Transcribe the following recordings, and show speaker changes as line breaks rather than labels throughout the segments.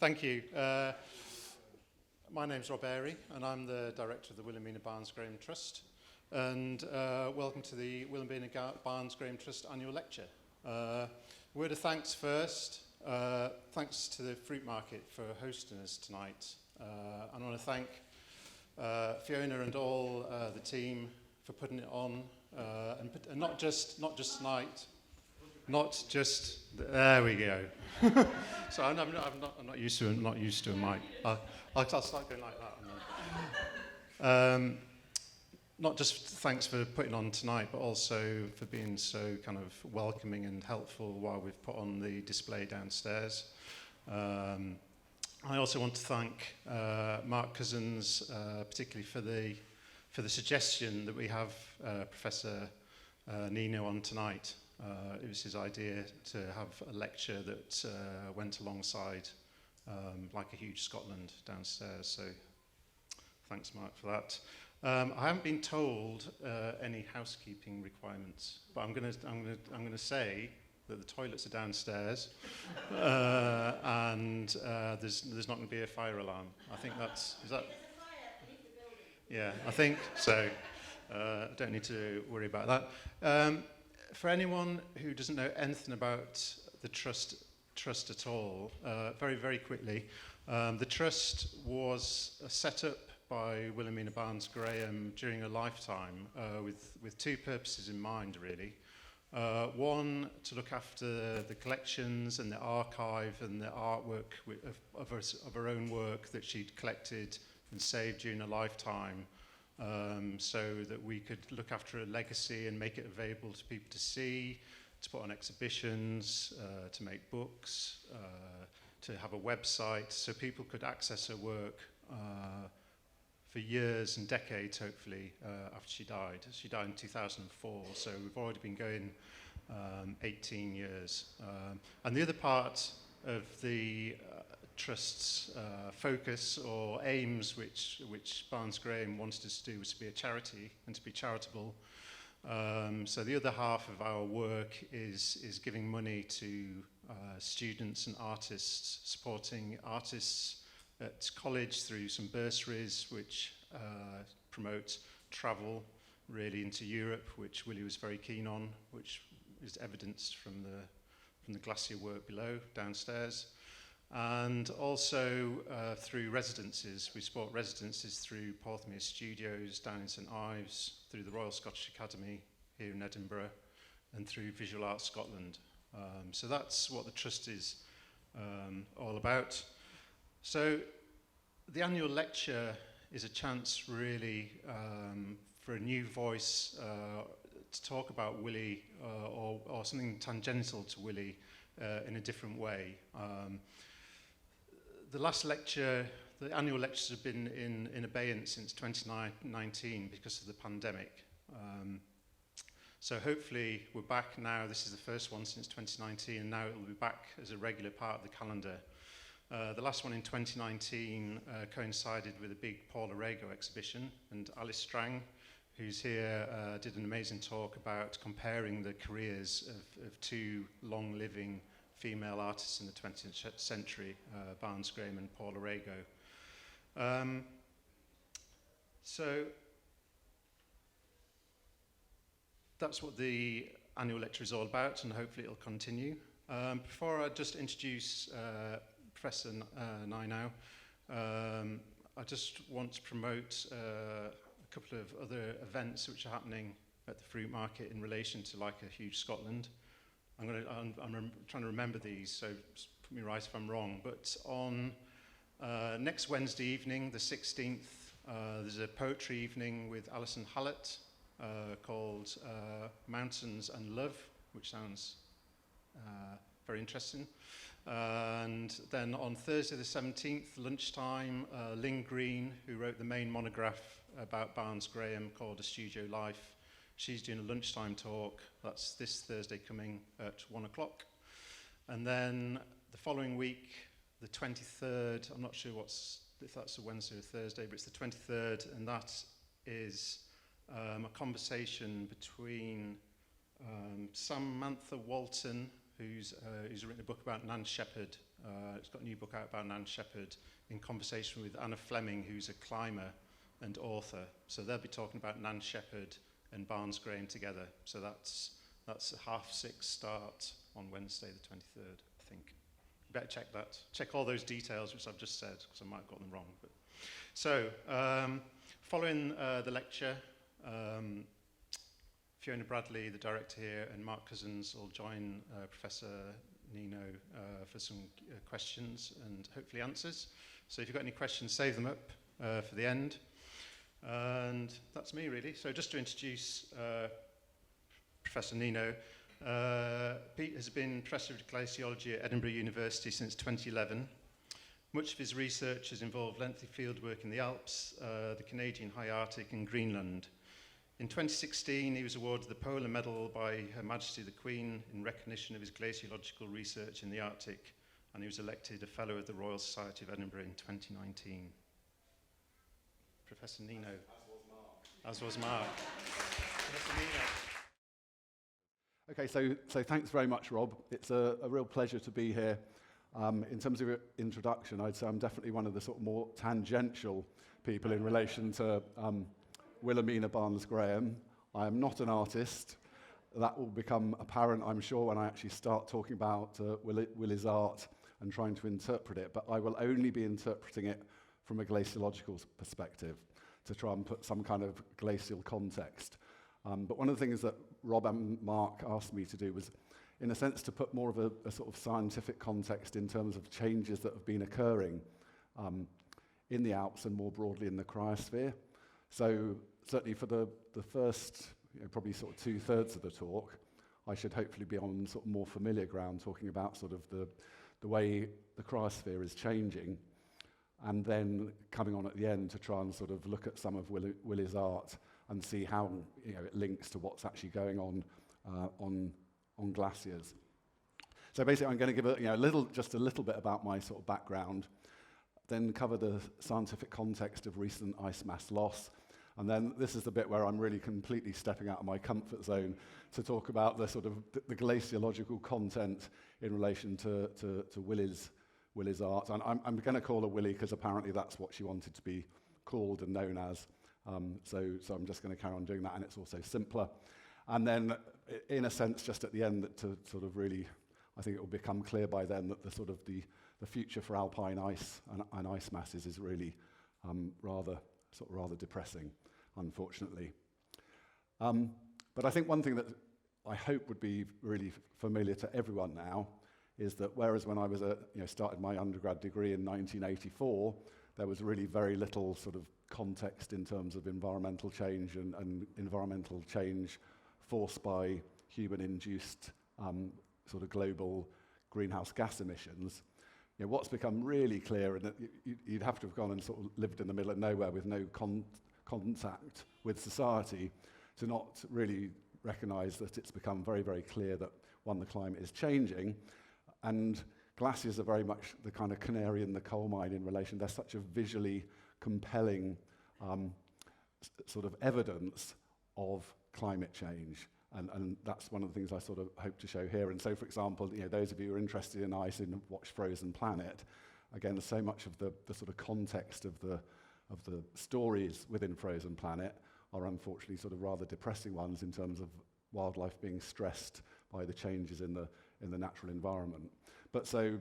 Thank you. My name's Rob Airy, and I'm the director of the Wilhelmina Barnes Graham Trust. And welcome to the Wilhelmina Barnes Graham Trust annual lecture. Word of thanks first. Thanks to the Fruitmarket for hosting us tonight. I want to thank Fiona and all the team for putting it on, and not just tonight. Not just there we go. So I'm not used to a mic. I'll start going like that. Not just thanks for putting on tonight, but also for being so kind of welcoming and helpful while we've put on the display downstairs. I also want to thank Mark Cousins, particularly for the suggestion that we have Professor Nienow on tonight. It was his idea to have a lecture that went alongside like a huge Scotland downstairs. So thanks, Mark, for that. I haven't been told any housekeeping requirements, but I'm gonna say that the toilets are downstairs, and there's not going to be a fire alarm. I think is that. There's a fire beneath the building. Yeah, I think so. I don't need to worry about that. For anyone who doesn't know anything about the trust at all, very, very quickly, the trust was set up by Wilhelmina Barnes Graham during her lifetime with two purposes in mind, really. One, to look after the collections and the archive and the artwork of her own work that she'd collected and saved during her lifetime, so that we could look after a legacy and make it available to people to see, to put on exhibitions, to make books, to have a website, so people could access her work for years and decades, hopefully, after she died. She died in 2004, so we've already been going 18 years. And the other part of the Trust's focus or aims, which Barnes Graham wanted us to do, was to be a charity and to be charitable. So the other half of our work is giving money to students and artists, supporting artists at college through some bursaries which promote travel really into Europe, which Willie was very keen on, which is evidenced from the glacier work below, downstairs. And also through residencies. We support residencies through Porthmeor Studios down in St Ives, through the Royal Scottish Academy here in Edinburgh, and through Visual Arts Scotland. So that's what the Trust is all about. So the annual lecture is a chance really for a new voice to talk about Willie or something tangential to Willie in a different way. The last lecture, the annual lectures have been in abeyance since 2019 because of the pandemic. So hopefully we're back now. This is the first one since 2019, and now it will be back as a regular part of the calendar. The last one in 2019 coincided with a big Paul Arago exhibition, and Alice Strang, who's here, did an amazing talk about comparing the careers of two long-living female artists in the 20th century, Barnes Graham and Paul Arago. So that's what the annual lecture is all about, and hopefully it'll continue. Before I just introduce Professor Nienow, I just want to promote a couple of other events which are happening at the Fruitmarket in relation to like a huge Scotland. I'm trying to remember these, so put me right if I'm wrong. But on next Wednesday evening, the 16th, there's a poetry evening with Alison Hallett called Mountains and Love, which sounds very interesting. And then on Thursday the 17th, lunchtime, Lynn Green, who wrote the main monograph about Barnes Graham called A Studio Life, she's doing a lunchtime talk. That's this Thursday coming at 1 o'clock. And then the following week, the 23rd, I'm not sure if that's a Wednesday or Thursday, but it's the 23rd, and that is a conversation between Samantha Walton, who's written a book about Nan Shepherd, It's got a new book out by Nan Shepherd in conversation with Anna Fleming, who's a climber and author. So they'll be talking about Nan Shepherd and Barnes Graham together. So that's a 6:30 start on Wednesday the 23rd, I think. You better check that. Check all those details which I've just said, because I might have got them wrong. But. So, following the lecture, Fiona Bradley, the director here, and Mark Cousins will join Professor Nienow for some questions and hopefully answers. So if you've got any questions, save them up for the end. And that's me, really. So just to introduce Professor Nienow, Pete has been Professor of Glaciology at Edinburgh University since 2011. Much of his research has involved lengthy fieldwork in the Alps, the Canadian High Arctic and Greenland. In 2016, he was awarded the Polar Medal by Her Majesty the Queen in recognition of his glaciological research in the Arctic, and he was elected a Fellow of the Royal Society of Edinburgh in 2019. Professor Nienow. As was Mark. Professor Nienow.
Okay, so thanks very much, Rob. It's a real pleasure to be here. In terms of your introduction, I'd say I'm definitely one of the sort of more tangential people in relation to Wilhelmina Barnes Graham. I am not an artist. That will become apparent, I'm sure, when I actually start talking about Willie's art and trying to interpret it, but I will only be interpreting it from a glaciological perspective to try and put some kind of glacial context. But one of the things that Rob and Mark asked me to do was, in a sense, to put more of a sort of scientific context in terms of changes that have been occurring in the Alps and more broadly in the cryosphere. So certainly for the first, probably sort of 2/3 of the talk, I should hopefully be on sort of more familiar ground, talking about sort of the way the cryosphere is changing, and then coming on at the end to try and sort of look at some of Willie's art and see how it links to what's actually going on glaciers. So basically, I'm going to give just a little bit about my sort of background, then cover the scientific context of recent ice mass loss, and then this is the bit where I'm really completely stepping out of my comfort zone to talk about the sort of the glaciological content in relation to Willie's art. And I'm going to call her Willie because apparently that's what she wanted to be called and known as. So I'm just going to carry on doing that, and it's also simpler. And then, in a sense, just at the end, to sort of really, I think it will become clear by then that the future for Alpine ice and ice masses is really rather depressing, unfortunately. But I think one thing that I hope would be really familiar to everyone now is that whereas when I was started my undergrad degree in 1984, there was really very little sort of context in terms of environmental change and environmental change forced by human-induced sort of global greenhouse gas emissions. What's become really clear, and that you'd have to have gone and sort of lived in the middle of nowhere with no contact with society to not really recognise that it's become very, very clear that, one, the climate is changing, and glaciers are very much the kind of canary in the coal mine in relation. They're such a visually compelling sort of evidence of climate change. And that's one of the things I sort of hope to show here. And so, for example, those of you who are interested in ice and watch Frozen Planet, again, so much of the sort of context of the stories within Frozen Planet are unfortunately sort of rather depressing ones in terms of wildlife being stressed by the changes in the natural environment. But so,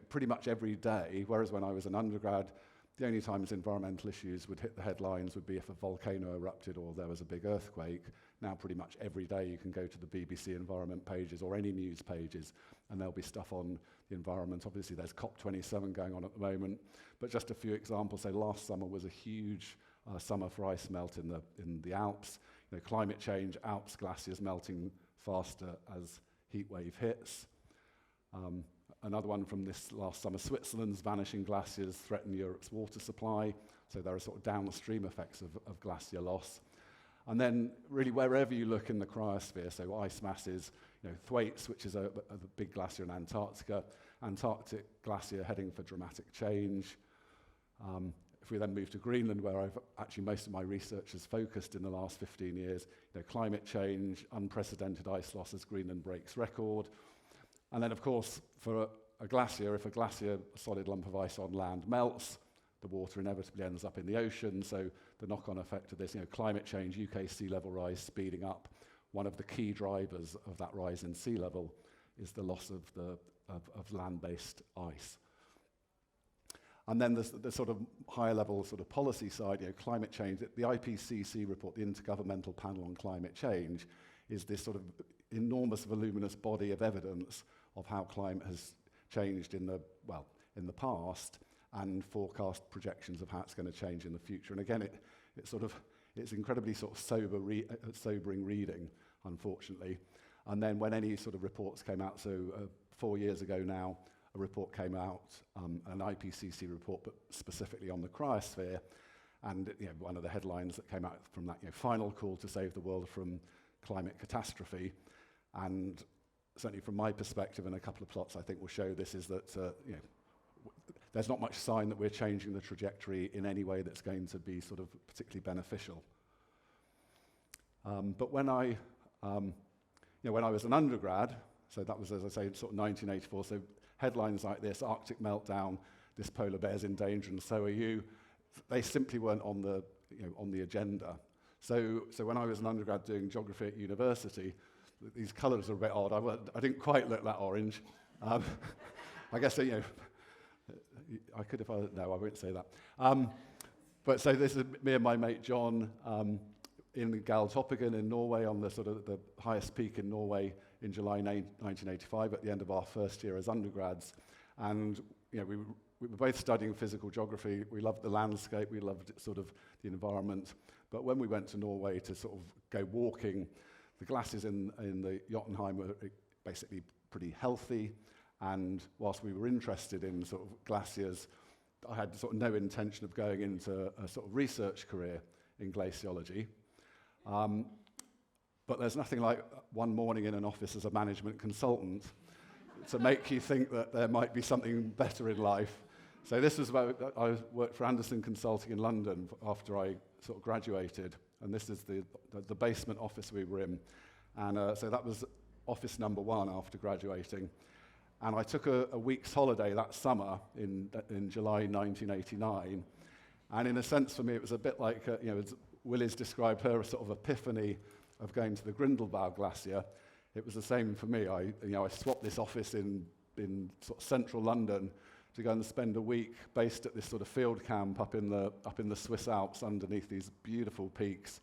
pretty much every day, whereas when I was an undergrad, the only times environmental issues would hit the headlines would be if a volcano erupted or there was a big earthquake. Now pretty much every day you can go to the BBC environment pages or any news pages and there'll be stuff on the environment. Obviously there's COP27 going on at the moment, but just a few examples. So last summer was a huge summer for ice melt in the Alps. Climate change, Alps glaciers melting faster as heat wave hits. Another one from this last summer, Switzerland's vanishing glaciers threaten Europe's water supply. So there are sort of downstream effects of glacier loss. And then really wherever you look in the cryosphere, so ice masses, Thwaites, which is a big glacier in Antarctica, Antarctic glacier heading for dramatic change. If we then move to Greenland, where most of my research has focused in the last 15 years, climate change, unprecedented ice loss as Greenland breaks record. And then, of course, for a glacier, if a glacier, a solid lump of ice on land, melts, the water inevitably ends up in the ocean. So the knock-on effect of this, climate change, UK sea level rise speeding up. One of the key drivers of that rise in sea level is the loss of land-based ice. And then the sort of higher level sort of policy side, climate change, the IPCC report, the Intergovernmental Panel on Climate Change, is this sort of enormous voluminous body of evidence of how climate has changed in the past and forecast projections of how it's going to change in the future. And again, it's incredibly sort of sobering reading, unfortunately. And then when any sort of reports came out, so 4 years ago now, a report came out, an IPCC report, but specifically on the cryosphere, and one of the headlines that came out from that, final call to save the world from climate catastrophe. And certainly from my perspective, and a couple of plots I think will show this, is that there's not much sign that we're changing the trajectory in any way that's going to be sort of particularly beneficial. But when I was an undergrad, so that was, as I say, sort of 1984, so headlines like this, Arctic meltdown, this polar bear's in danger and so are you, they simply weren't on the agenda. So when I was an undergrad doing geography at university, these colours are a bit odd. I didn't quite look that orange. I guess, I could if I, no, I won't say that. But so this is me and my mate John in Galdhøpiggen in Norway, on the sort of the highest peak in Norway in July 1985 at the end of our first year as undergrads. And we were both studying physical geography. We loved the landscape, we loved sort of the environment. But when we went to Norway to sort of go walking, the glaciers in the Jotunheim were basically pretty healthy. And whilst we were interested in sort of glaciers, I had sort of no intention of going into a sort of research career in glaciology. But there's nothing like one morning in an office as a management consultant to make you think that there might be something better in life. So this was about, I worked for Anderson Consulting in London after I sort of graduated, and this is the basement office we were in. And so that was office number 1 after graduating. And I took a week's holiday that summer in July 1989. And in a sense for me, it was a bit like, as Willie's described her sort of epiphany of going to the Grindelwald glacier. It was the same for me. I swapped this office in sort of central London to go and spend a week based at this sort of field camp up in the Swiss Alps underneath these beautiful peaks.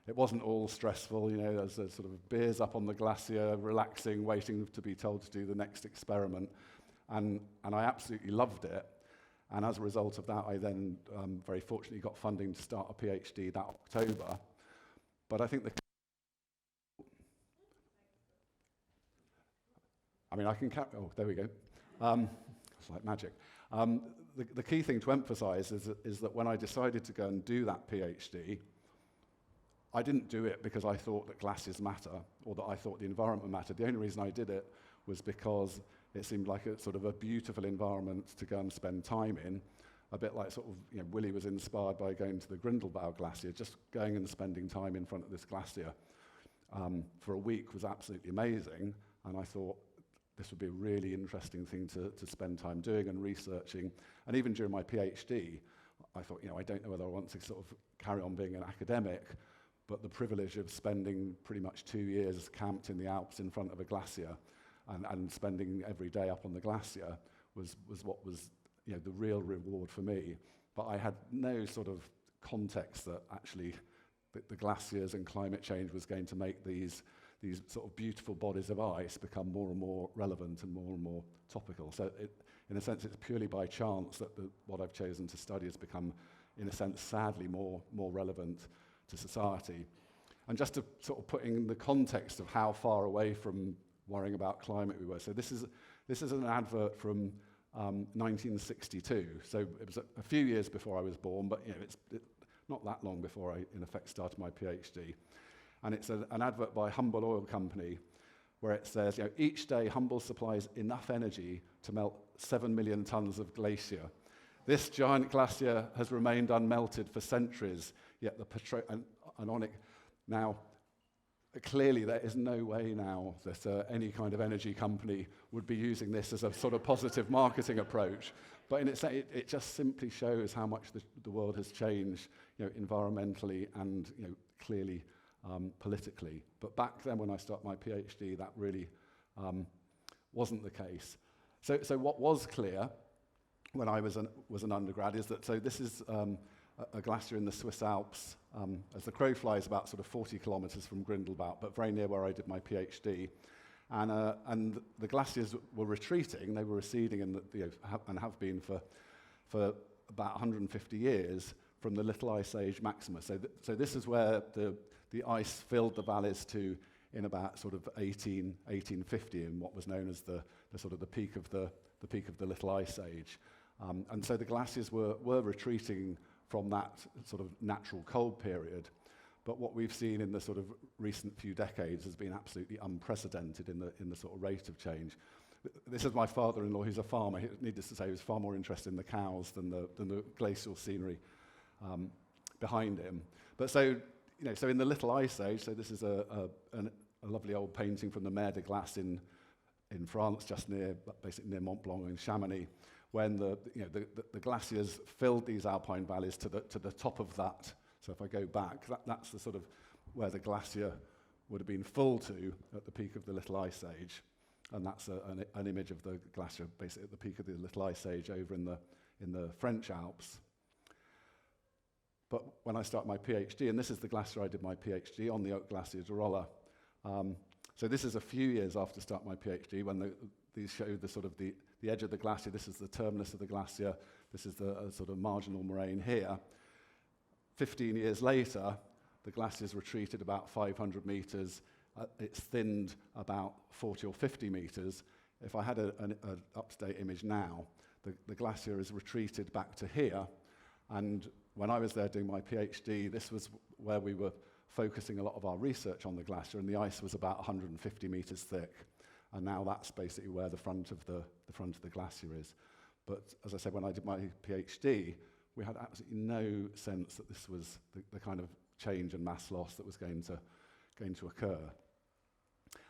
It wasn't all stressful, there's a sort of beers up on the glacier, relaxing, waiting to be told to do the next experiment. And I absolutely loved it. And as a result of that, I then very fortunately got funding to start a PhD that October. But I think I can oh, there we go. It's like magic. The key thing to emphasize is that when I decided to go and do that PhD, I didn't do it because I thought that glaciers matter or that I thought the environment mattered. The only reason I did it was because it seemed like a sort of a beautiful environment to go and spend time in, a bit like sort of, Willie was inspired by going to the Grindelwald glacier. Just going and spending time in front of this glacier for a week was absolutely amazing, and I thought this would be a really interesting thing to spend time doing and researching. And even during my PhD, I thought, I don't know whether I want to sort of carry on being an academic, but the privilege of spending pretty much 2 years camped in the Alps in front of a glacier and spending every day up on the glacier was what was the real reward for me. But I had no sort of context that actually the glaciers and climate change was going to make these sort of beautiful bodies of ice become more and more relevant and more topical. So in a sense, it's purely by chance that what I've chosen to study has become, in a sense, sadly more relevant to society. And just to sort of put in the context of how far away from worrying about climate we were. So this is an advert from 1962. So it was a few years before I was born, but it's not that long before I, in effect, started my PhD. And it's an advert by Humble Oil Company where it says, each day Humble supplies enough energy to melt 7 million tons of glacier. This giant glacier has remained unmelted for centuries, yet the Now, clearly there is no way now that any kind of energy company would be using this as a sort of positive marketing approach. But in it just simply shows how much the world has changed, environmentally and clearly politically. But back then when I started my PhD, that really wasn't the case. So what was clear when I was an undergrad is that, so this is a glacier in the Swiss Alps, as the crow flies, about sort of 40 kilometers from Grindelwald, but very near where I did my PhD. And the glaciers were retreating, they were receding and have been for about 150 years from the Little Ice Age maxima. So this is where the ice filled the valleys to in about sort of 1850, in what was known as the peak of the Little Ice Age. And so the glaciers were retreating from that sort of natural cold period. But what we've seen in the sort of recent few decades has been absolutely unprecedented in the sort of rate of change. This is my father-in-law, who's a farmer. Needless to say, he was far more interested in the cows than the glacial scenery behind him. But so in the Little Ice Age, so this is a lovely old painting from the Mer de Glace in France, just basically near Mont Blanc in Chamonix, when the glaciers filled these alpine valleys to the top of that. So if I go back, that's the sort of where the glacier would have been full to at the peak of the Little Ice Age. And that's an image of the glacier basically at the peak of the Little Ice Age over in the French Alps. But when I started my PhD, and this is the glacier I did my PhD on, the Oak Glacier de Rolla. So this is a few years after starting my PhD, when these show the edge of the glacier. This is the terminus of the glacier. This is the sort of marginal moraine here. 15 years later, the glacier's retreated about 500 meters. It's thinned about 40 or 50 meters. If I had an up-to-date image now, the glacier has retreated back to here. And when I was there doing my PhD, this was where we were focusing a lot of our research on the glacier, and the ice was about 150 meters thick. And now that's basically where the front of the glacier is. But as I said, when I did my PhD, we had absolutely no sense that this was the kind of change and mass loss that was going to occur.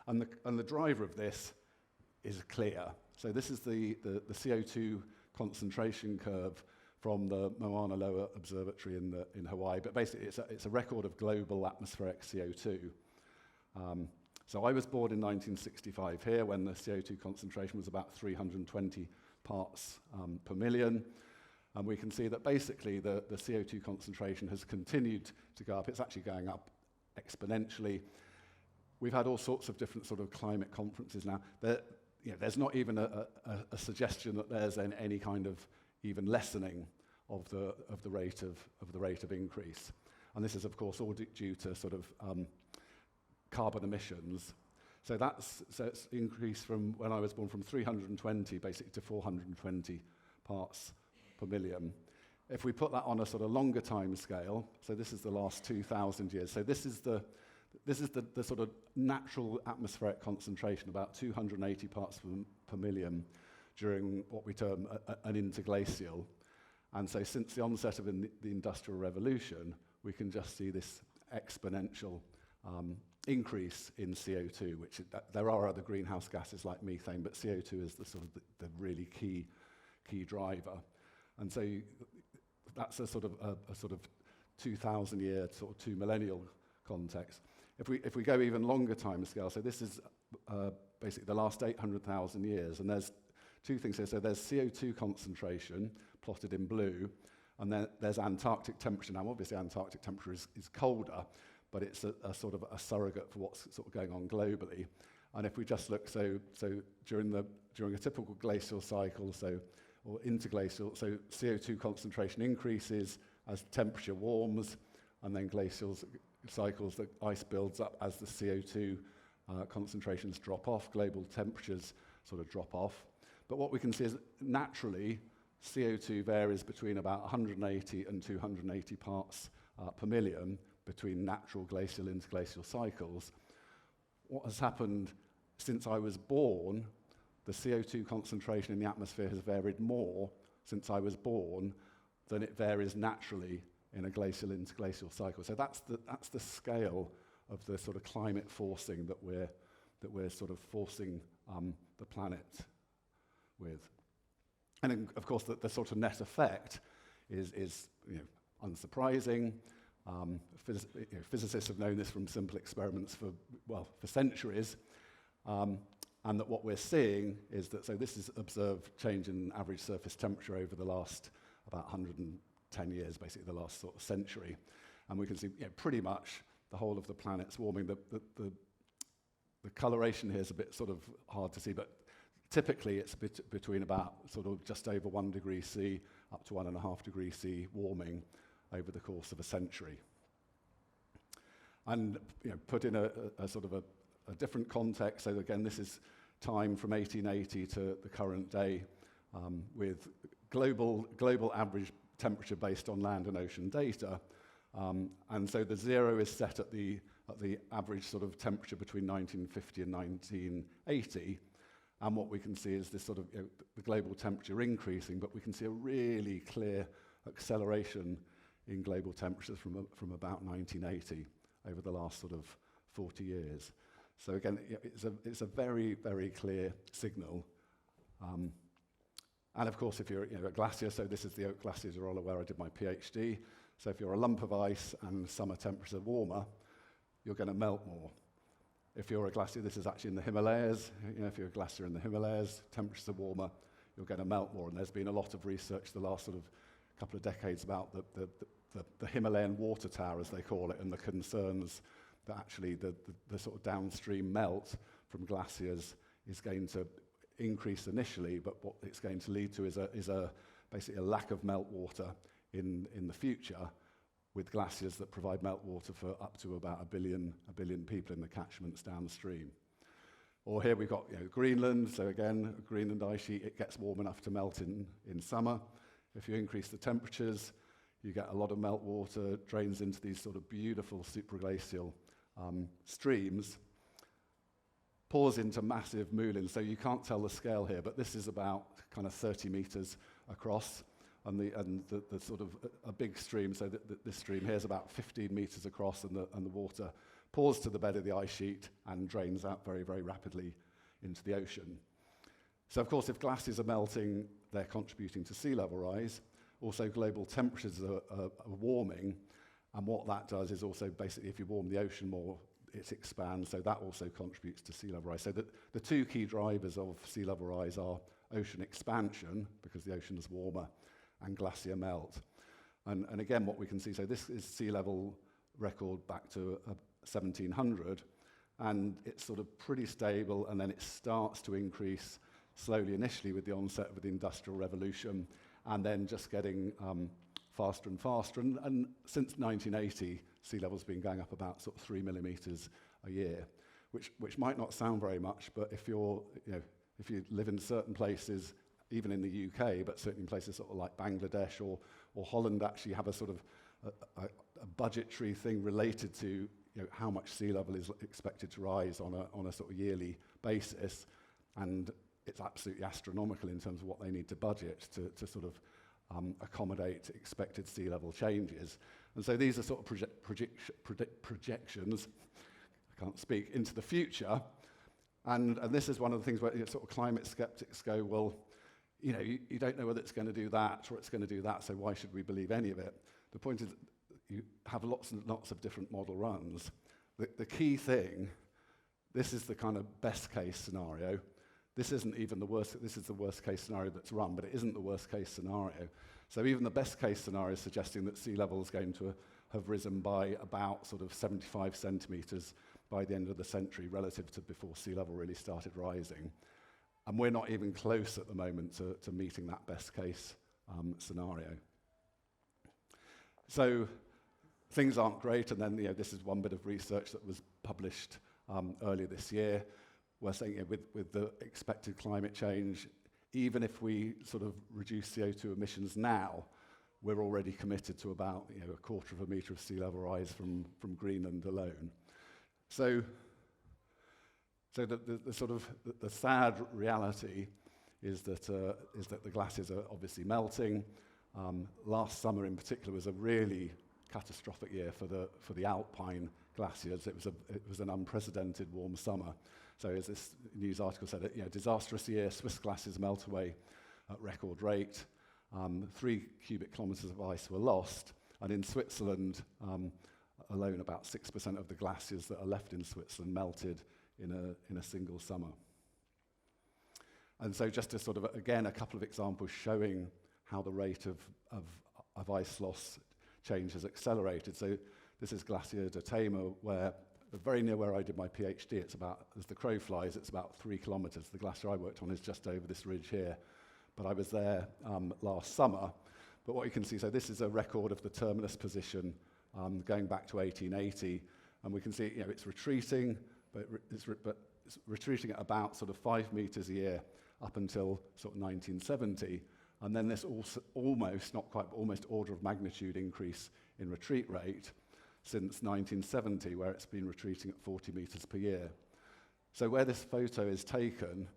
And the driver of this is clear. So this is the CO2 concentration curve from the Mauna Loa Observatory in Hawaii. But basically, it's a record of global atmospheric CO2. So I was born in 1965 here, when the CO2 concentration was about 320 parts per million. And we can see that basically the CO2 concentration has continued to go up. It's actually going up exponentially. We've had all sorts of different sort of climate conferences now. There's not even a suggestion that there's any kind of even lessening of the rate of increase. And this is, of course, all due to sort of carbon emissions. So it's increased from, when I was born, from 320 basically to 420 parts per million. If we put that on a sort of longer time scale, so this is the last 2,000 years. So this is the sort of natural atmospheric concentration, about 280 parts per million during what we term an interglacial. And so since the onset of the Industrial Revolution, we can just see this exponential increase in CO2, which there are other greenhouse gases like methane, but CO2 is the really key driver. And so that's a sort of 2,000 year, sort of 2 millennial context. If we go even longer time scale, so this is basically the last 800,000 years, and there's two things here. So there's CO2 concentration plotted in blue, and then there's Antarctic temperature. Now, obviously, Antarctic temperature is colder, but it's a sort of a surrogate for what's sort of going on globally. And if we just look, so during a typical glacial cycle, or interglacial, so CO2 concentration increases as temperature warms, and then glacial cycles, the ice builds up as the CO2 concentrations drop off, global temperatures sort of drop off. But what we can see is naturally, CO2 varies between about 180 and 280 parts per million between natural glacial interglacial cycles. What has happened since I was born, the CO2 concentration in the atmosphere has varied more since I was born than it varies naturally in a glacial interglacial cycle. So that's the scale of the sort of climate forcing that we're sort of forcing the planet with. And then, of course, the sort of net effect is unsurprising. Physicists have known this from simple experiments for centuries. And that what we're seeing is that, so this is observed change in average surface temperature over the last about 110 years, basically the last sort of century. And we can see pretty much the whole of the planet's warming. The coloration here is a bit sort of hard to see, but typically it's between about sort of just over 1 degree C up to 1.5 degrees C warming over the course of a century. And put in a sort of a different context, so again this is time from 1880 to the current day, with global average temperature based on land and ocean data. And so the zero is set at the average sort of temperature between 1950 and 1980. And what we can see is this sort of the global temperature increasing, but we can see a really clear acceleration in global temperatures from about 1980 over the last sort of 40 years. So again, it's a very, very clear signal. And of course, if you're a glacier, so this is the Oak Glaciers, you're all aware I did my PhD. So if you're a lump of ice and summer temperatures are warmer, you're going to melt more. If you're a glacier, this is actually in the Himalayas. If you're a glacier in the Himalayas, temperatures are warmer, you're going to melt more. And there's been a lot of research the last sort of couple of decades about the Himalayan water tower, as they call it, and the concerns that actually the sort of downstream melt from glaciers is going to increase initially, but what it's going to lead to is basically a lack of meltwater in the future, with glaciers that provide meltwater for up to about a billion people in the catchments downstream. Or here we've got Greenland. So again, Greenland ice sheet, it gets warm enough to melt in summer. If you increase the temperatures, you get a lot of meltwater, drains into these sort of beautiful supraglacial streams, pours into massive moulins. So you can't tell the scale here, but this is about kind of 30 meters across, and the sort of a big stream. So this stream here is about 15 meters across, and the water pours to the bed of the ice sheet and drains out very, very rapidly into the ocean. So of course, if glaciers are melting, they're contributing to sea level rise. Also, global temperatures are warming, and what that does is also basically, if you warm the ocean more, it expands, so that also contributes to sea level rise. So the two key drivers of sea level rise are ocean expansion, because the ocean is warmer, and glacier melt. And again, what we can see, so this is sea level record back to 1700, and it's sort of pretty stable, and then it starts to increase slowly initially with the onset of the Industrial Revolution, and then just getting faster and faster. And since 1980, sea level's been going up about sort of 3 millimeters a year, which might not sound very much, but if you live in certain places, even in the UK, but certainly in places sort of like Bangladesh or Holland, actually have a sort of a budgetary thing related to how much sea level is expected to rise on a sort of yearly basis, and it's absolutely astronomical in terms of what they need to budget to sort of accommodate expected sea level changes. And so these are sort of projections, I can't speak, into the future. And this is one of the things where sort of climate skeptics go, well, you don't know whether it's going to do that or it's going to do that, so why should we believe any of it? The point is, you have lots and lots of different model runs. The key thing, this is the kind of best case scenario. This isn't even the worst, this is the worst case scenario that's run, but it isn't the worst case scenario. So even the best case scenario is suggesting that sea level is going to have risen by about sort of 75 centimeters by the end of the century relative to before sea level really started rising. And we're not even close at the moment to meeting that best case scenario. So things aren't great, and then this is one bit of research that was published earlier this year. We're saying with the expected climate change, even if we sort of reduce CO2 emissions now, we're already committed to about a quarter of a metre of sea level rise from Greenland alone. So the sort of the sad reality is that the glaciers are obviously melting. Last summer in particular was a really catastrophic year for the Alpine glaciers. It was an unprecedented warm summer. So as this news article said, disastrous year, Swiss glaciers melt away at record rate. 3 cubic kilometres of ice were lost, and in Switzerland alone, about 6% of the glaciers that are left in Switzerland melted in a single summer. And so just to sort of, again, a couple of examples showing how the rate of ice loss change has accelerated. So this is Glacier de Tama, where very near where I did my PhD. It's about, as the crow flies, it's about 3 kilometres. The glacier I worked on is just over this ridge here. But I was there last summer. But what you can see, so this is a record of the terminus position going back to 1880. And we can see, it's retreating, but it's retreating at about sort of 5 metres a year up until sort of 1970. And then this almost, not quite, but almost order of magnitude increase in retreat rate since 1970, where it's been retreating at 40 metres per year. So where this photo is taken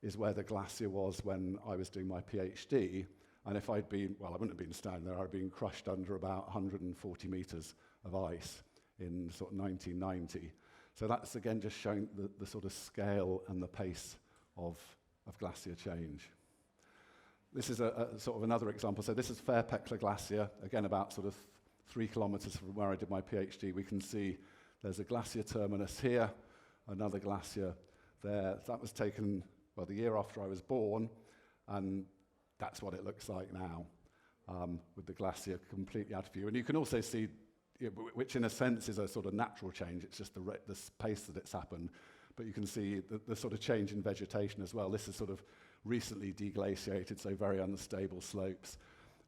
is where the glacier was when I was doing my PhD. And if I'd been, well, I wouldn't have been standing there, I'd been crushed under about 140 metres of ice in sort of 1990. So that's, again, just showing the sort of scale and the pace of glacier change. This is a sort of another example. So this is Fairpekla Glacier, again about sort of 3 kilometres from where I did my PhD. We can see there's a glacier terminus here, another glacier there. That was taken, well, the year after I was born, and that's what it looks like now, with the glacier completely out of view. And you can also see, which in a sense is a sort of natural change, it's just the pace that it's happened. But you can see the sort of change in vegetation as well. This is sort of recently deglaciated, so very unstable slopes.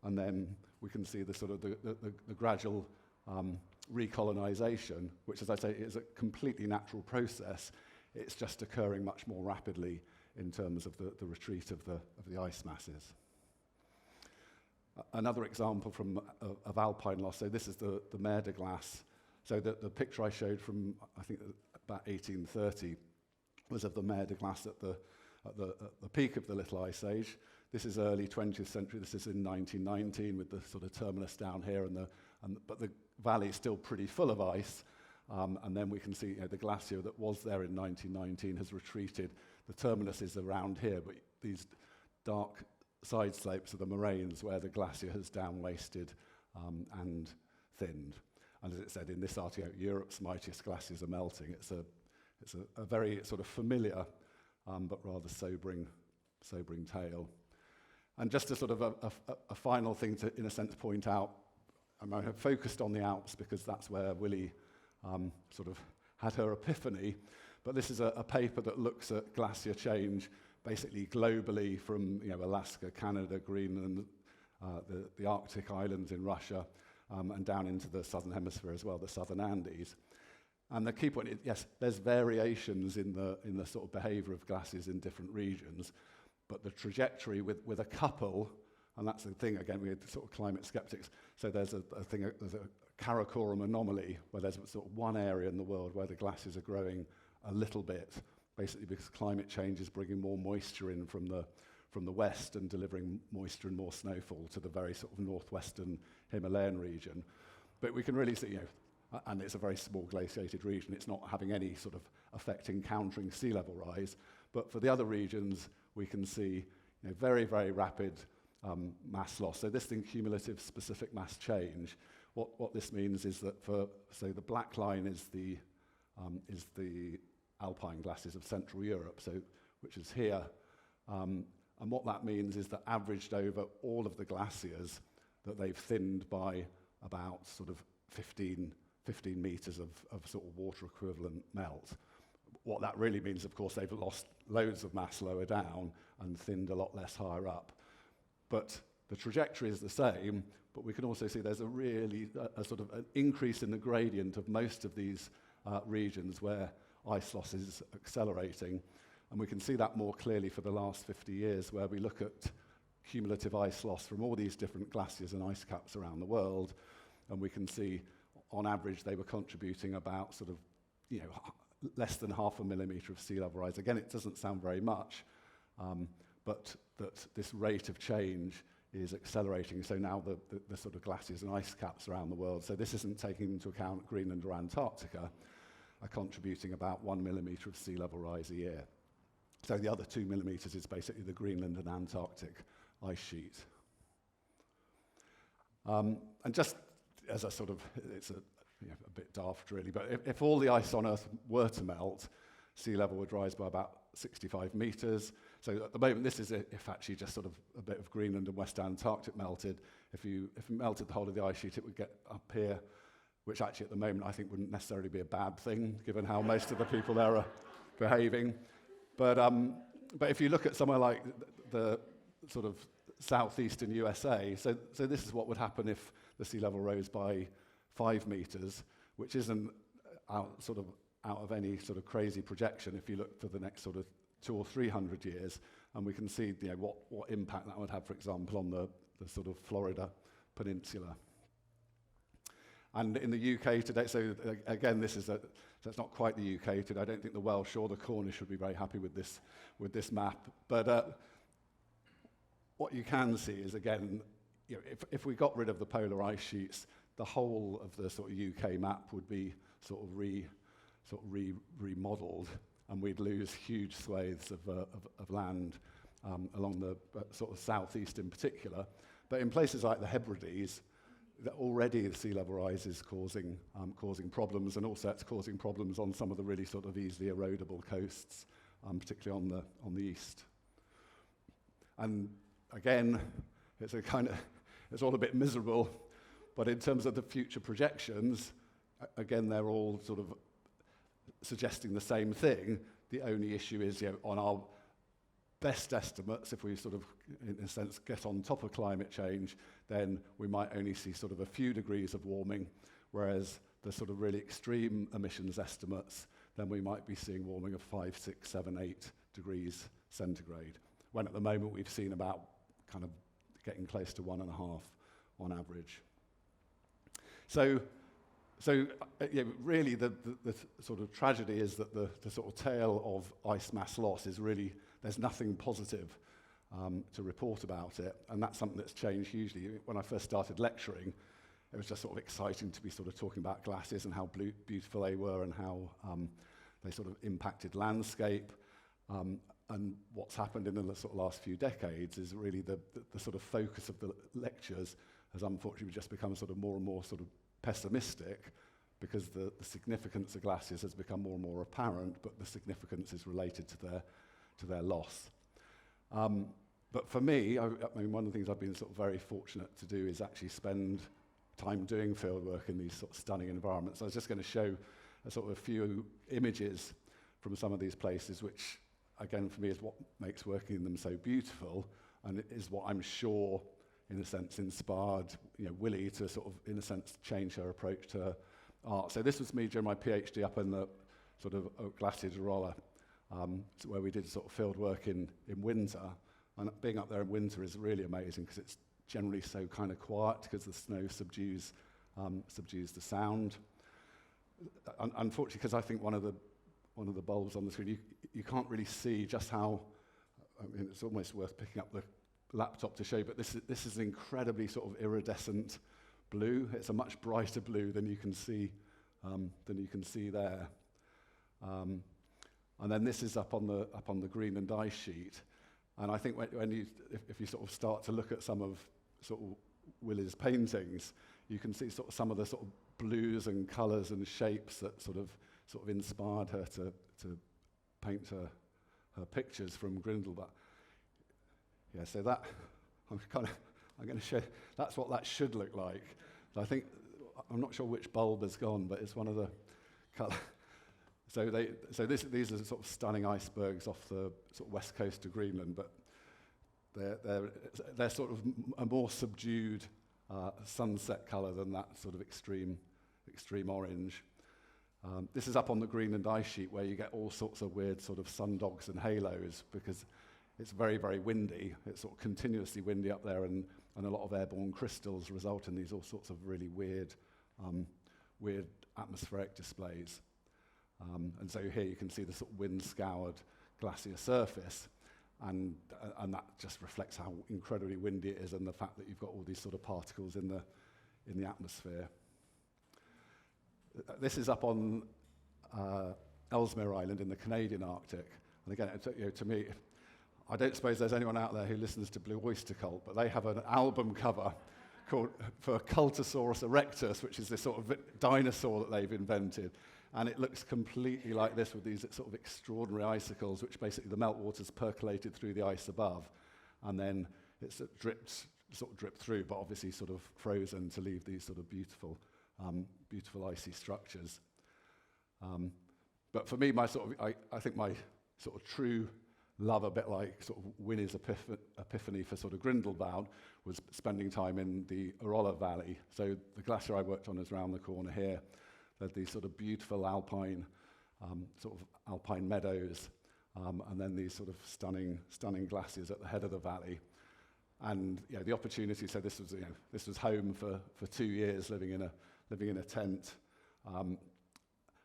And then we can see the sort of the gradual recolonization, which, as I say, is a completely natural process. It's just occurring much more rapidly in terms of the retreat of the ice masses. Another example of Alpine loss. So this is the Mer de Glace. So the picture I showed from, I think, about 1830 was of the Mer de Glace at the peak of the Little Ice Age. This is early 20th century. This is in 1919 with the sort of terminus down here, but the valley is still pretty full of ice. And then we can see the glacier that was there in 1919 has retreated. The terminus is around here, but these dark side slopes are the moraines where the glacier has down-wasted and thinned. And as it said in this article, Europe's mightiest glaciers are melting. It's a very sort of familiar but rather sobering tale. And just a sort of a final thing to, in a sense, point out, I have focused on the Alps because that's where Willie sort of had her epiphany. But this is a paper that looks at glacier change basically globally from Alaska, Canada, Greenland, the Arctic islands in Russia, and down into the southern hemisphere as well, the southern Andes. And the key point is, yes, there's variations in the sort of behavior of glaciers in different regions, but the trajectory with a couple, and that's the thing, again, we had sort of climate skeptics, so there's a Karakoram anomaly, where there's sort of one area in the world where the glaciers are growing a little bit, basically because climate change is bringing more moisture in from the west and delivering moisture and more snowfall to the very sort of northwestern Himalayan region. But we can really see, and it's a very small glaciated region, it's not having any sort of effect in countering sea level rise. But for the other regions, we can see very, very rapid mass loss. So this thing, cumulative specific mass change, what this means is that so the black line is the Alpine glaciers of Central Europe, which is here. And what that means is that averaged over all of the glaciers, that they've thinned by about sort of 15 metres of sort of water equivalent melt. What that really means, of course, they've lost loads of mass lower down and thinned a lot less higher up. But the trajectory is the same, but we can also see there's a sort of an increase in the gradient of most of these regions where ice loss is accelerating. And we can see that more clearly for the last 50 years, where we look at cumulative ice loss from all these different glaciers and ice caps around the world, and we can see, on average, they were contributing about sort of, less than 0.5 millimetre of sea level rise. Again, it doesn't sound very much, but that this rate of change is accelerating. So now the sort of glaciers and ice caps around the world, so this isn't taking into account Greenland or Antarctica, are contributing about 1 millimetre of sea level rise a year. So the other 2 millimetres is basically the Greenland and Antarctic ice sheet. And just as a sort of, it's a bit daft really, but if all the ice on Earth were to melt, sea level would rise by about 65 metres. So at the moment, this is if actually just sort of a bit of Greenland and West Antarctic melted. If you melted the whole of the ice sheet, it would get up here, which actually at the moment I think wouldn't necessarily be a bad thing, given how most of the people there are behaving. But if you look at somewhere like the sort of southeastern USA, so this is what would happen if the sea level rose by 5 metres, which isn't out of any sort of crazy projection if you look for the next sort of 200 or 300 years, and we can see what impact that would have, for example, on the sort of Florida peninsula. And in the UK today, so again, so it's not quite the UK today. I don't think the Welsh or the Cornish would be very happy with this map. But what you can see is, again, if we got rid of the polar ice sheets, the whole of the sort of UK map would be sort of remodeled, and we'd lose huge swathes of land along the sort of southeast in particular. But in places like the Hebrides, already the sea level rise is causing problems, and also it's causing problems on some of the really sort of easily erodable coasts, particularly on the east. And again, it's all a bit miserable, but in terms of the future projections, again, they're all sort of suggesting the same thing. The only issue is, on our best estimates, if we sort of, in a sense, get on top of climate change, then we might only see sort of a few degrees of warming, whereas the sort of really extreme emissions estimates, then we might be seeing warming of 5, 6, 7, 8 degrees centigrade, when at the moment we've seen about kind of getting close to 1.5 on average. So really the sort of tragedy is that the sort of tale of ice mass loss is really, there's nothing positive to report about it, and that's something that's changed hugely. When I first started lecturing, it was just sort of exciting to be sort of talking about glaciers and how beautiful they were and how they sort of impacted landscape. And what's happened in the sort of last few decades is really the sort of focus of the lectures has unfortunately just become sort of more and more sort of pessimistic, because the significance of glaciers has become more and more apparent, but the significance is related to their loss. But for me, I mean, one of the things I've been sort of very fortunate to do is actually spend time doing field work in these sort of stunning environments. I was just going to show a few images from some of these places, which again for me is what makes working in them so beautiful, and it is what I'm sure in a sense inspired Willie to sort of in a sense change her approach to art. So this was me during my PhD up in the sort of Glacier de Rolla, where we did sort of field work in winter, and being up there in winter is really amazing because it's generally so kind of quiet because the snow subdues the sound. Unfortunately, because I think one of the bulbs on the screen, you can't really see just how, I mean, it's almost worth picking up the laptop to show, but this is incredibly sort of iridescent blue. It's a much brighter blue than you can see there. And then this is up on the Greenland ice sheet. And I think if you sort of start to look at some of sort of Willie's paintings, you can see sort of some of the sort of blues and colours and shapes that sort of inspired her to paint her pictures from Grindelwald. Yeah, so that I'm going to show. That's what that should look like. So I think I'm not sure which bulb has gone, but it's one of the colour. These are sort of stunning icebergs off the sort of west coast of Greenland, but they're sort of a more subdued sunset colour than that sort of extreme orange. This is up on the Greenland ice sheet where you get all sorts of weird sort of sundogs and halos because it's very, very windy. It's sort of continuously windy up there, and a lot of airborne crystals result in these all sorts of really weird atmospheric displays. And so here you can see the sort of wind-scoured glacier surface. and that just reflects how incredibly windy it is and the fact that you've got all these sort of particles in the atmosphere. This is up on Ellesmere Island in the Canadian Arctic. And again, to me, I don't suppose there's anyone out there who listens to Blue Oyster Cult, but they have an album cover called for Cultosaurus erectus, which is this sort of dinosaur that they've invented. And it looks completely like this with these sort of extraordinary icicles, which basically the meltwater's percolated through the ice above. And then it's dripped through, but obviously sort of frozen to leave these sort of beautiful icy structures. But for me, I think my sort of true love, a bit like sort of Winnie's epiphany for sort of Grindelwald, was spending time in the Arolla Valley. So the glacier I worked on is around the corner here. There's these sort of beautiful alpine meadows, and then these sort of stunning glaciers at the head of the valley. And the opportunity. So this was home for 2 years, living in a tent.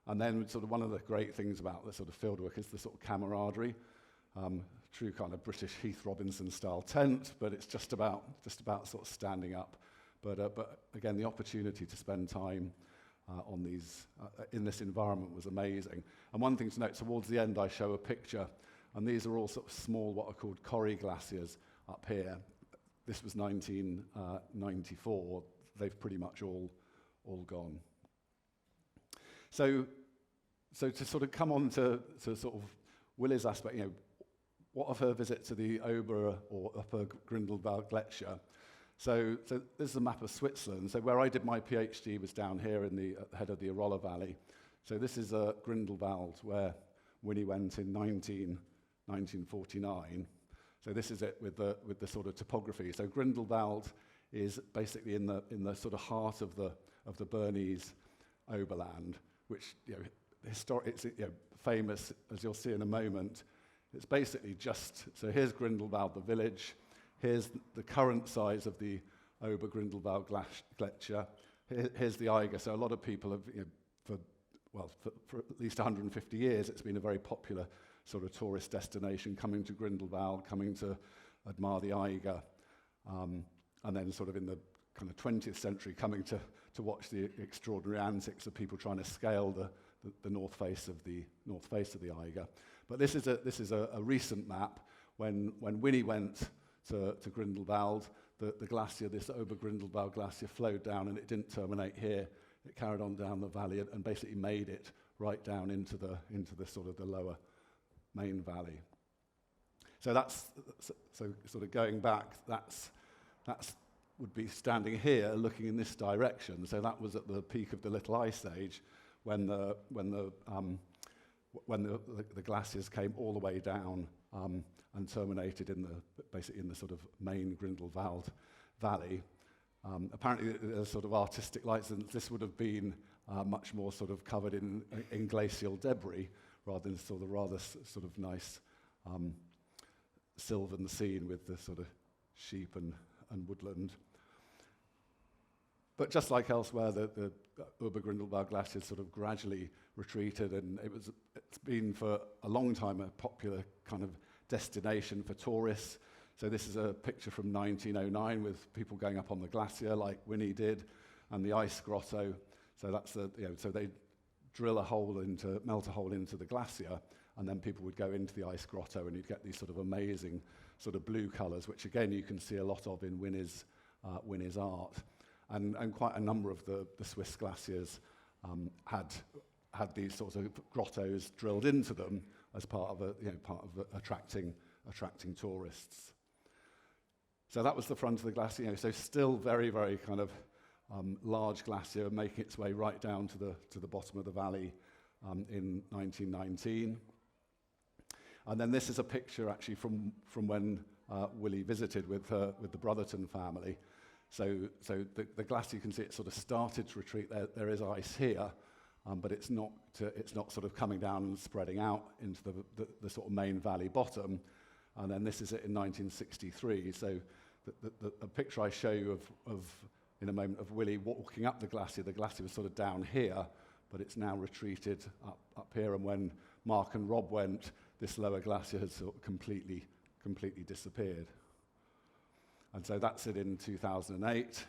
And then sort of one of the great things about the sort of fieldwork is the sort of camaraderie. True kind of British Heath Robinson style tent, but it's just about sort of standing up. But again, the opportunity to spend time on these in this environment was amazing. And one thing to note, towards the end I show a picture, and these are all sort of small, what are called Corrie glaciers up here. This was 1994. They've pretty much all gone. So to sort of come on to sort of Willie's aspect, what of her visit to the Ober or Upper Grindelwald Glacier? So this is a map of Switzerland. So where I did my PhD was down here at the head of the Arolla Valley. So this is Grindelwald, where Winnie went in 1949. So this is it with the sort of topography. So Grindelwald is basically in the sort of heart of the Bernese Oberland, which it's famous, as you'll see in a moment. It's basically so here's Grindelwald, the village. Here's the current size of the Ober Grindelwald Glacier. Here's the Eiger. So a lot of people have, for at least 150 years, it's been a very popular sort of tourist destination, coming to Grindelwald, coming to admire the Eiger, and then sort of in the kind of 20th century, coming to watch the extraordinary antics of people trying to scale the north face of the Eiger. But this is a recent map when Winnie went to Grindelwald. The glacier, this Ober Grindelwald glacier, flowed down, and it didn't terminate here. It carried on down the valley and basically made it right down into the sort of the lower main valley. So that's sort of going back. That's would be standing here, looking in this direction. So that was at the peak of the Little Ice Age, when the glaciers came all the way down and terminated basically in the sort of main Grindelwald Valley. Apparently, there's sort of artistic license. This would have been much more sort of covered in glacial debris, rather than sort of rather sort of nice sylvan scene with the sort of sheep and woodland. But just like elsewhere, the Ober Grindelwald glacier sort of gradually retreated, and it's been for a long time a popular kind of destination for tourists. So this is a picture from 1909 with people going up on the glacier like Winnie did, and the ice grotto. So that's so they melt a hole into the glacier, and then people would go into the ice grotto, and you'd get these sort of amazing sort of blue colours, which again you can see a lot of in Winnie's art. And quite a number of the Swiss glaciers had these sorts of grottos drilled into them as part of attracting tourists. So that was the front of the glacier. So still very, very kind of large glacier, making its way right down to the bottom of the valley in 1919. And then this is a picture actually from when Willie visited with the Brotherton family. So the glacier, you can see it sort of started to retreat. There is ice here, but it's not sort of coming down and spreading out into the sort of main valley bottom. And then this is it in 1963. So the picture I show you of in a moment of Willie walking up the glacier was sort of down here, but it's now retreated up here. And when Mark and Rob went, this lower glacier has sort of completely completely disappeared. And so that's it in 2008.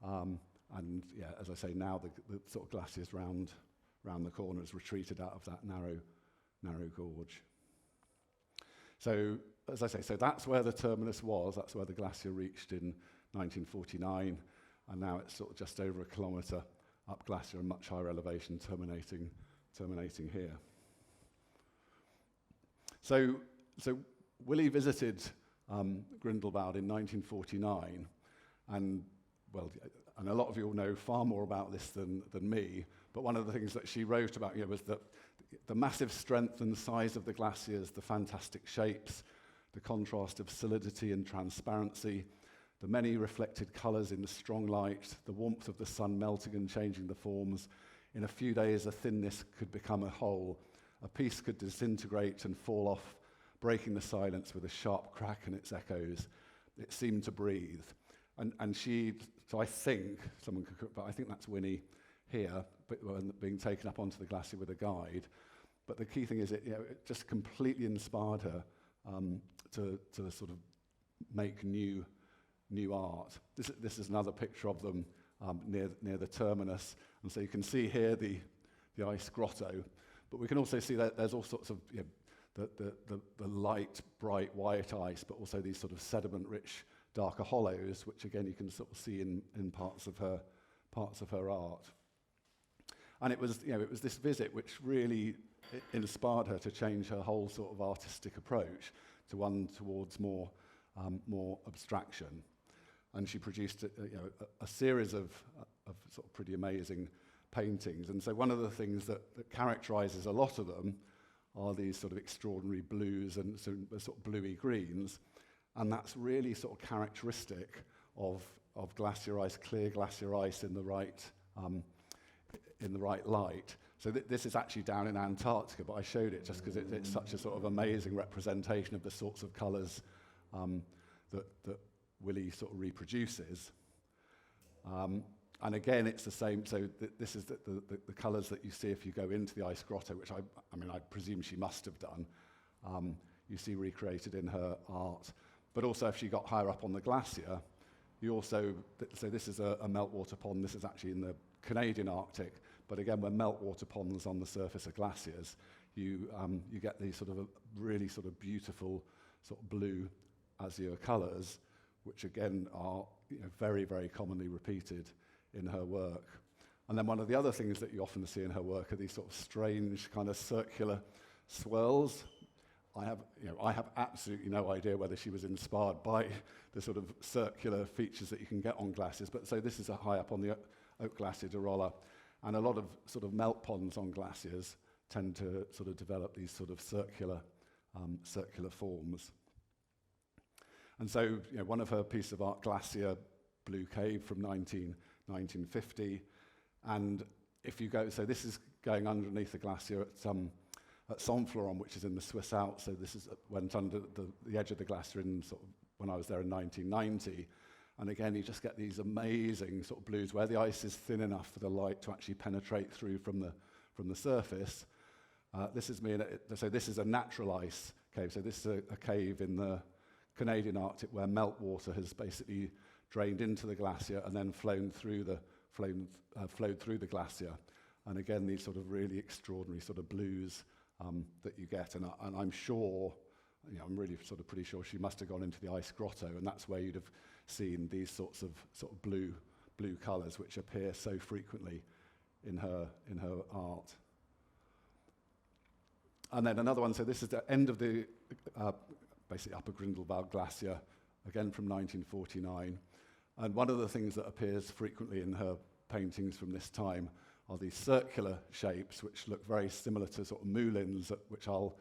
And yeah, as I say, now the sort of glaciers round the corner has retreated out of that narrow gorge. So, as I say, so that's where the terminus was. That's where the glacier reached in 1949, and now it's sort of just over a kilometre up glacier, a much higher elevation, terminating here. So Willie visited Grindelwald in 1949, and well, and a lot of you will know far more about this than me, but one of the things that she wrote about was that the massive strength and size of the glaciers, the fantastic shapes, the contrast of solidity and transparency, the many reflected colours in the strong light, the warmth of the sun melting and changing the forms. In a few days, a thinness could become a whole. A piece could disintegrate and fall off, breaking the silence with a sharp crack in its echoes. It seemed to breathe. And she, so I think, someone could, but I think that's Winnie here, being taken up onto the glacier with a guide. But the key thing is it just completely inspired her to sort of make new art. This is another picture of them near the terminus. And so you can see here the ice grotto, but we can also see that there's all sorts of the light, bright white ice, but also these sort of sediment-rich, darker hollows, which again you can sort of see in parts of her art. And it was this visit which really inspired her to change her whole sort of artistic approach to one towards more abstraction. And she produced a series of sort of pretty amazing paintings. And so one of the things that characterises a lot of them are these sort of extraordinary blues and sort of bluey greens. And that's really sort of characteristic of glacier ice, clear glacier ice in the right light. So this is actually down in Antarctica, but I showed it just because it's such a sort of amazing representation of the sorts of colours that Willie sort of reproduces. And again, it's the same. So this is the colours that you see if you go into the ice grotto, which I presume she must have done. You see recreated in her art. But also, if she got higher up on the glacier, you also, so this is a meltwater pond. This is actually in the Canadian Arctic. But again, when meltwater ponds on the surface of glaciers, you get these sort of really sort of beautiful sort of blue azure colours, which again are very, very commonly repeated in her work. And then one of the other things that you often see in her work are these sort of strange kind of circular swirls. I have absolutely no idea whether she was inspired by the sort of circular features that you can get on glaciers, but so this is a high up on the Oak Glacier de Rolla, and a lot of sort of melt ponds on glaciers tend to sort of develop these sort of circular forms. And so, one of her pieces of art, Glacier Blue Cave from 1950, and if you go, so this is going underneath the glacier at Somfleron, which is in the Swiss Alps. So this went under the edge of the glacier in sort of when I was there in 1990. And again, you just get these amazing sort of blues where the ice is thin enough for the light to actually penetrate through from the surface. This is so this is a natural ice cave. So this is a cave in the Canadian Arctic where meltwater has basically drained into the glacier and then flowed through the glacier. And again, these sort of really extraordinary sort of blues that you get, and I'm sure, I'm really sort of pretty sure she must have gone into the ice grotto, and that's where you'd have seen these sorts of blue colours which appear so frequently in her art. And then another one. So this is the end of the basically Upper Grindelwald Glacier, again from 1949. And one of the things that appears frequently in her paintings from this time are these circular shapes, which look very similar to sort of moulins, which I'll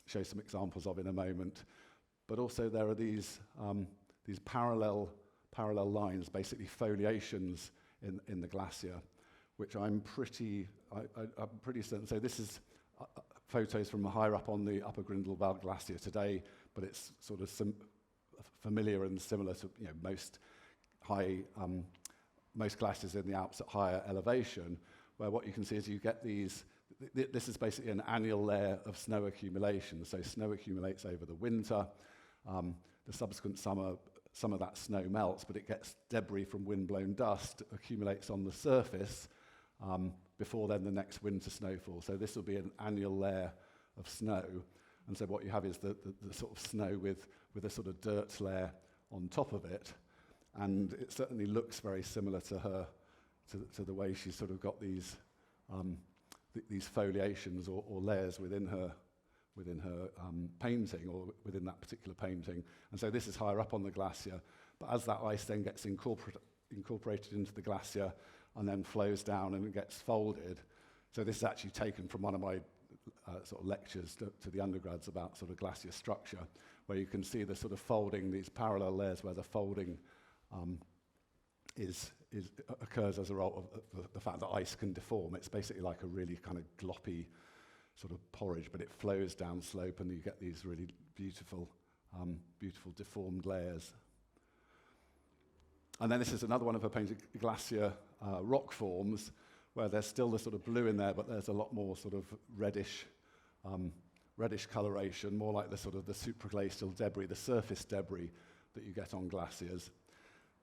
show some examples of in a moment. But also there are these parallel lines, basically foliations in the glacier, which I'm pretty certain. So this is photos from higher up on the Upper Grindelwald Glacier today, but it's sort of familiar and similar to most glaciers in the Alps at higher elevation, where what you can see is you get these this is basically an annual layer of snow accumulation. So snow accumulates over the winter. The subsequent summer, some of that snow melts, but it gets debris from wind-blown dust, accumulates on the surface before then the next winter snowfall. So this will be an annual layer of snow. And so what you have is the sort of snow with a sort of dirt layer on top of it. And it certainly looks very similar to her, to the way she's sort of got these foliations or layers within her painting, or within that particular painting. And so this is higher up on the glacier, but as that ice then gets incorporated into the glacier and then flows down and it gets folded. So this is actually taken from one of my sort of lectures to the undergrads about sort of glacier structure, where you can see the sort of folding, these parallel layers where the folding occurs as a result of the fact that ice can deform. It's basically like a really kind of gloppy sort of porridge, but it flows down slope and you get these really beautiful deformed layers. And then this is another one of her painted glacier rock forms, where there's still the sort of blue in there, but there's a lot more sort of reddish coloration, more like the sort of the supraglacial debris, the surface debris that you get on glaciers.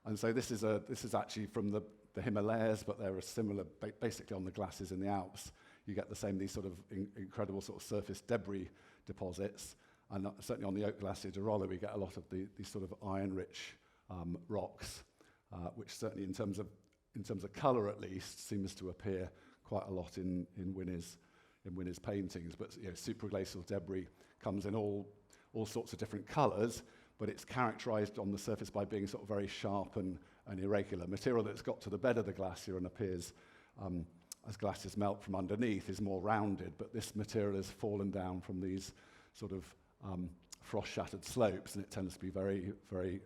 And so this is actually from the Himalayas, but there are similar, basically on the glaciers in the Alps. You get the same, these sort of incredible sort of surface debris deposits. And certainly on the Oak Glacier Jorola, we get a lot of these sort of iron-rich rocks, which certainly in terms of colour at least seems to appear quite a lot in Winnie's paintings. But supraglacial debris comes in all sorts of different colours, but it's characterised on the surface by being sort of very sharp and irregular. Material that's got to the bed of the glacier and appears as glaciers melt from underneath is more rounded, but this material has fallen down from these sort of frost-shattered slopes, and it tends to be very, very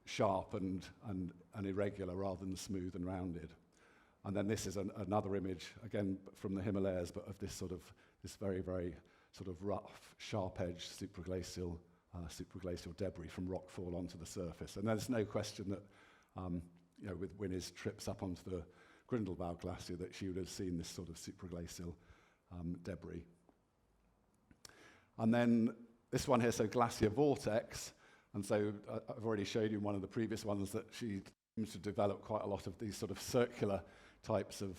sharp and irregular rather than smooth and rounded. And then this is another image, again from the Himalayas, but of this very, very sort of rough, sharp-edged supraglacial debris from rockfall onto the surface. And there's no question that with Winnie's trips up onto the Grindelwald glacier that she would have seen this sort of supraglacial debris. And then this one here, so glacier vortex. And so I've already showed you in one of the previous ones that she seems to develop quite a lot of these sort of circular types of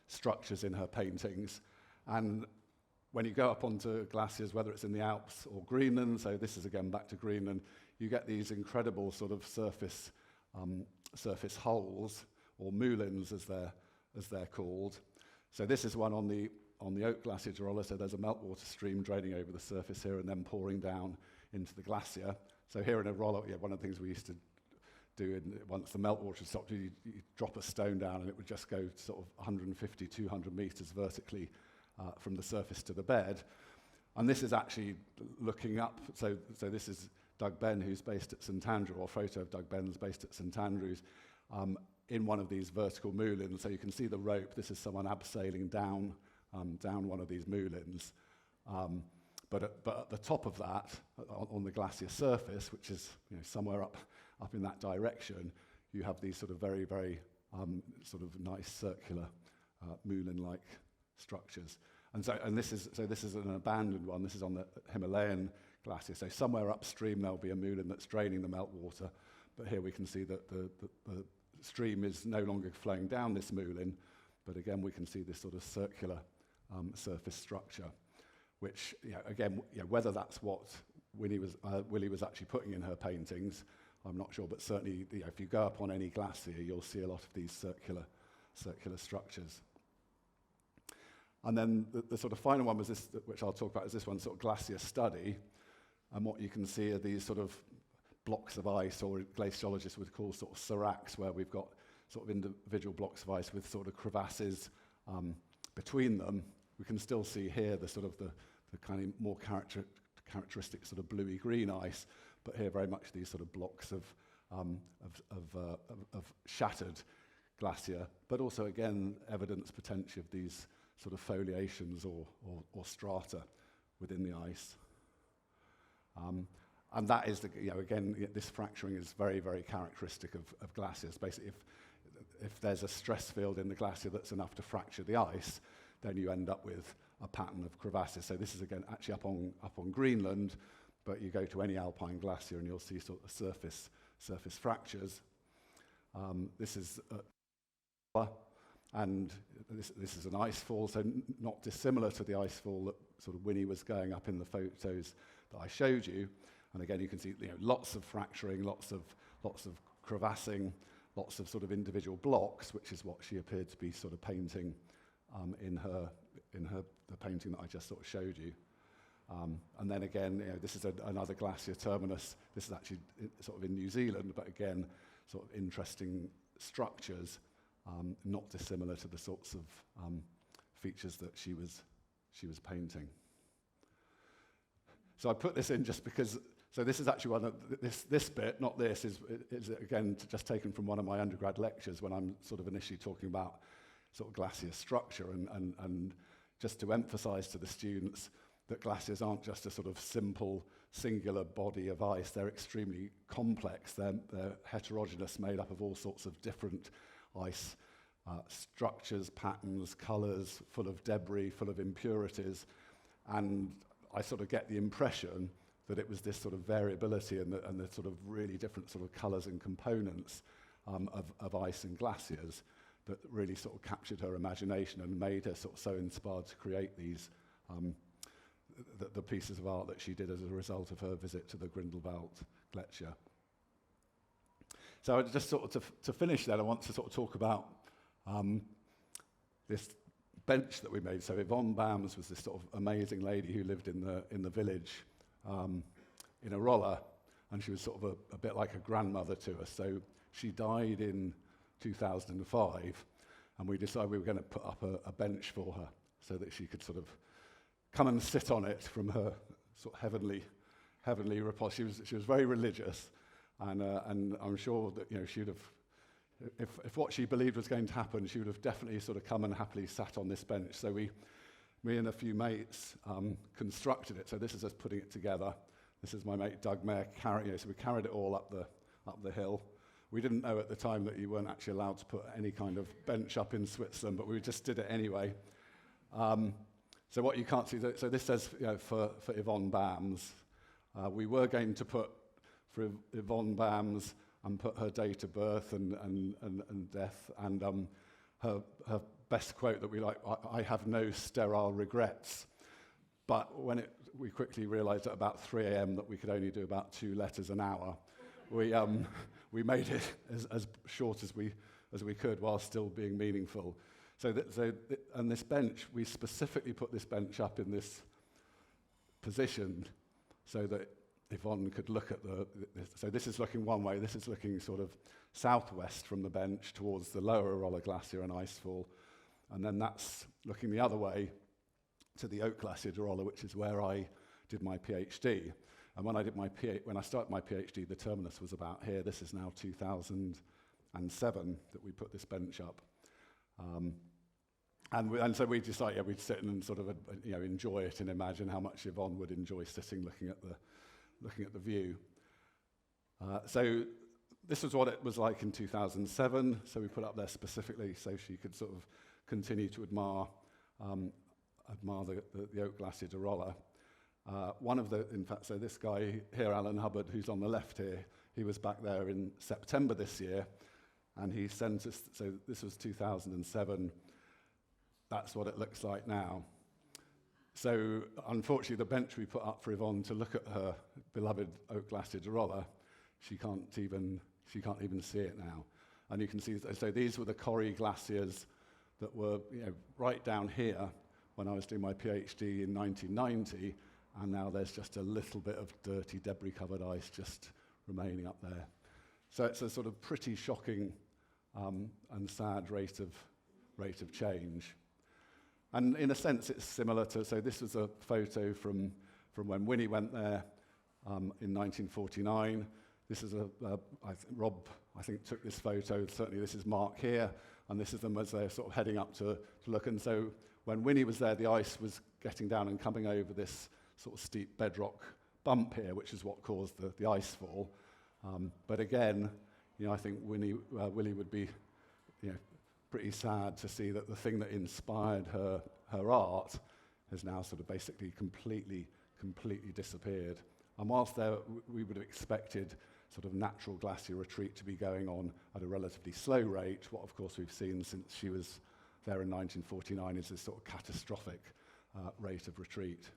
structures in her paintings. And when you go up onto glaciers, whether it's in the Alps or Greenland, so this is again back to Greenland, you get these incredible sort of surface holes, or moulins as they're called. So this is one on the Oak Glacier Jorola, so there's a meltwater stream draining over the surface here and then pouring down into the glacier. So here in a roller, one of the things we used to do once the meltwater stopped, you drop a stone down and it would just go sort of 150, 200 metres vertically from the surface to the bed. And this is actually looking up, so this is Doug Benn, who's based at St Andrews, or a photo of Doug Benn's based at St Andrews, in one of these vertical moulins. So you can see the rope. This is someone abseiling down one of these moulins. But at the top of that, on the glacier surface, which is somewhere up in that direction, you have these sort of very, very sort of nice circular moulin-like structures. And this is an abandoned one. This is on the Himalayan glacier. So somewhere upstream there'll be a moulin that's draining the meltwater. But here we can see that the stream is no longer flowing down this moulin, but again we can see this sort of circular surface structure, which again whether that's what Willie was actually putting in her paintings, I'm not sure, but certainly if you go up on any glacier you'll see a lot of these circular structures. And then the sort of final one was this, which I'll talk about, is this one, sort of glacier study. And what you can see are these sort of blocks of ice, or glaciologists would call sort of seracs, where we've got sort of individual blocks of ice with sort of crevasses between them. We can still see here the sort of the kind of more characteristic sort of bluey green ice, but here very much these sort of blocks of shattered glacier, but also again evidence potentially of these sort of foliations or strata within the ice. And that is, again, this fracturing is very, very characteristic of glaciers. Basically, if there's a stress field in the glacier that's enough to fracture the ice, then you end up with a pattern of crevasses. So this is again actually up on Greenland, but you go to any Alpine glacier and you'll see sort of surface fractures. This is and this is an ice fall, so not dissimilar to the ice fall that sort of Winnie was going up in the photos that I showed you. And again, you can see lots of fracturing, lots of crevassing, lots of sort of individual blocks, which is what she appeared to be sort of painting in the painting that I just sort of showed you. And then again, this is another glacier terminus. This is actually sort of in New Zealand, but again, sort of interesting structures, not dissimilar to the sorts of features that she was painting. So I put this in just because. So this is actually one of this bit, not this, is again just taken from one of my undergrad lectures when I'm sort of initially talking about sort of glacier structure and just to emphasize to the students that glaciers aren't just a sort of simple singular body of ice. They're extremely complex. They're heterogeneous, made up of all sorts of different ice structures, patterns, colors, full of debris, full of impurities. And I sort of get the impression that it was this sort of variability and the sort of really different sort of colours and components of ice and glaciers that really sort of captured her imagination and made her sort of so inspired to create these the pieces of art that she did as a result of her visit to the Grindelwald Glacier. So I just sort of to finish that, I want to sort of talk about this bench that we made. So Yvonne Bams was this sort of amazing lady who lived in the village in Arolla, and she was sort of a bit like a grandmother to us. So she died in 2005, and we decided we were going to put up a bench for her so that she could sort of come and sit on it from her sort of heavenly repose. She was very religious, and I'm sure that she'd have, if what she believed was going to happen, she would have definitely sort of come and happily sat on this bench. So me and a few mates constructed it. So this is us putting it together. This is my mate Doug Mayer carrying it. So we carried it all up the hill. We didn't know at the time that you weren't actually allowed to put any kind of bench up in Switzerland, but we just did it anyway. So what you can't see, so this says for Yvonne Bams. We were going to put for Yvonne Bams and put her date of birth and death and her best quote that we like, I have no sterile regrets. But when we quickly realized at about 3 a.m. that we could only do about 2 letters an hour, we made it as short as we could while still being meaningful. And this bench, we specifically put this bench up in this position so that Yvonne could look at so this is looking one way, this is looking sort of southwest from the bench towards the lower Arolla Glacier and icefall. And then that's looking the other way to the Oak Glacier de Rolla, which is where I did my PhD. And when I started my PhD, the terminus was about here. This is now 2007 that we put this bench up. And so we decided we'd sit and sort of enjoy it and imagine how much Yvonne would enjoy sitting looking at the view. So this was what it was like in 2007. So we put it up there specifically so she could sort of continue to admire the Oak Glacier de Rolla. So this guy here, Alan Hubbard, who's on the left here, he was back there in September this year, and he sent us, so this was 2007, that's what it looks like now. So unfortunately, the bench we put up for Yvonne to look at her beloved Oak Glacier de Rolla, she can't even see it now. And you can see, so these were the Corrie glaciers that were right down here when I was doing my PhD in 1990, and now there's just a little bit of dirty, debris-covered ice just remaining up there. So it's a sort of pretty shocking and sad rate of change. And in a sense, it's similar to, so this was a photo from when Winnie went there in 1949. This is Rob, I think, took this photo. Certainly this is Mark here, and this is them as they're sort of heading up to look. And so when Winnie was there, the ice was getting down and coming over this sort of steep bedrock bump here, which is what caused the ice fall. But again, I think Willie would be pretty sad to see that the thing that inspired her art has now sort of basically completely disappeared. And whilst we would have expected sort of natural glacier retreat to be going on at a relatively slow rate, what of course we've seen since she was there in 1949 is this sort of catastrophic rate of retreat.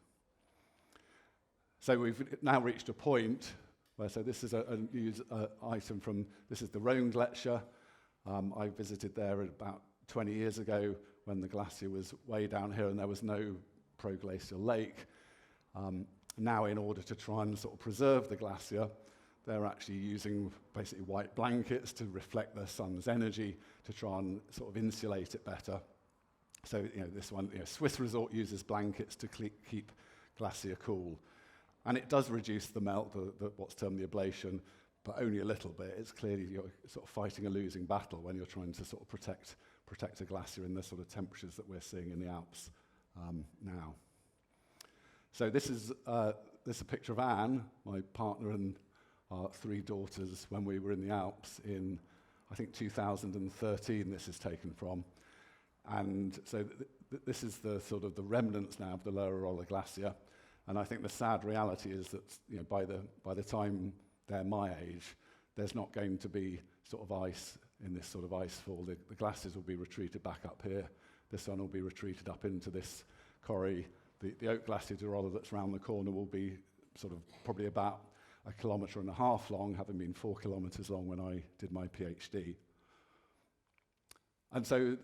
So we've now reached a point where, so this is a news item from, this is the Rhone Glacier. I visited there about 20 years ago when the glacier was way down here and there was no proglacial lake. Now, in order to try and sort of preserve the glacier, they're actually using basically white blankets to reflect the sun's energy to try and sort of insulate it better. So, this one, Swiss resort uses blankets to keep glacier cool. And it does reduce the melt, what's termed the ablation, but only a little bit. It's clearly you're sort of fighting a losing battle when you're trying to sort of protect a glacier in the sort of temperatures that we're seeing in the Alps now. So this is a picture of Anne, my partner, and our 3 daughters when we were in the Alps in, I think, 2013 this is taken from. And so this is the sort of the remnants now of the Lower Roller Glacier. And I think the sad reality is that by the time they're my age, there's not going to be sort of ice in this sort of ice fall. The glaciers will be retreated back up here. This one will be retreated up into this corrie. The Oak Glacier that's round the corner will be sort of probably about 1.5 kilometres long, having been 4 kilometres long when I did my PhD. And so,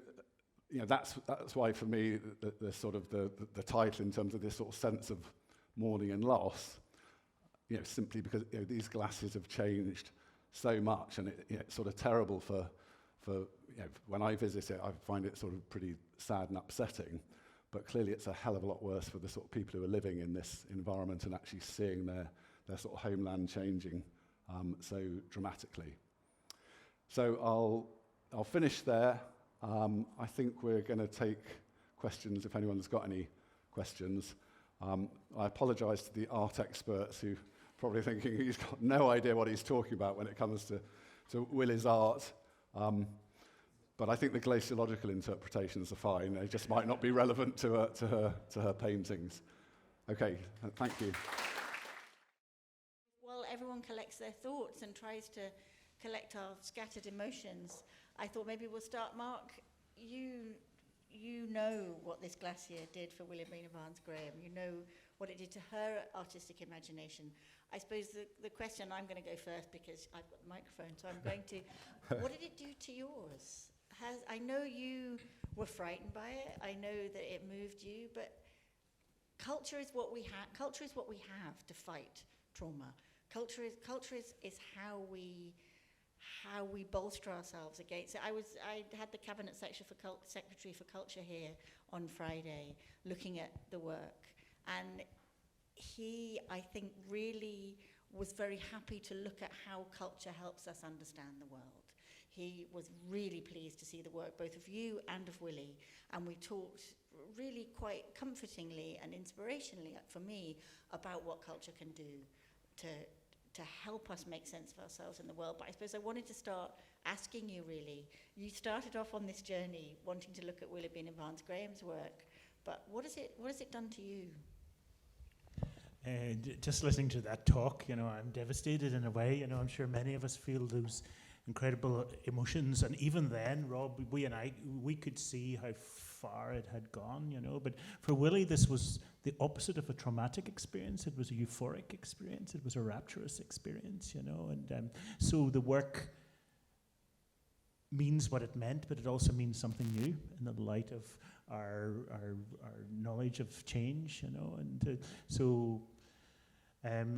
that's why for me the sort of the title in terms of this sort of sense of mourning and loss, simply because these glaciers have changed so much, and it's sort of terrible for when I visit it, I find it sort of pretty sad and upsetting. But clearly, it's a hell of a lot worse for the sort of people who are living in this environment and actually seeing their sort of homeland changing so dramatically. So I'll finish there. I think we're going to take questions if anyone's got any questions. I apologise to the art experts who are probably thinking he's got no idea what he's talking about when it comes to Willie's art. But I think the glaciological interpretations are fine. They just might not be relevant to her paintings. Okay, thank you.
Well, everyone collects their thoughts and tries to collect our scattered emotions. I thought maybe we'll start. Mark, you know what this glacier did for Wilhelmina Graham. You know what it did to her artistic imagination. I suppose the question, I'm going to go first because I've got the microphone, so I'm going to, what did it do to yours? I know you were frightened by it. I know that it moved you, but culture is what we have. Culture is what we have to fight trauma. Culture is how we bolster ourselves against it. I had the cabinet secretary for culture here on Friday, looking at the work, and he, I think, really was very happy to look at how culture helps us understand the world. He was really pleased to see the work, both of you and of Willie, and we talked really quite comfortingly and inspirationally, for me, about what culture can do to help us make sense of ourselves in the world. But I suppose I wanted to start asking you, really. You started off on this journey wanting to look at Wilhelmina Graham's work, but what has it done to you?
Just listening to that talk, I'm devastated in a way. I'm sure many of us feel those incredible emotions, and even then, Rob, we could see how far it had gone, but for Willie, this was the opposite of a traumatic experience. It was a euphoric experience. It was a rapturous experience, and so the work means what it meant, but it also means something new in the light of our knowledge of change, and so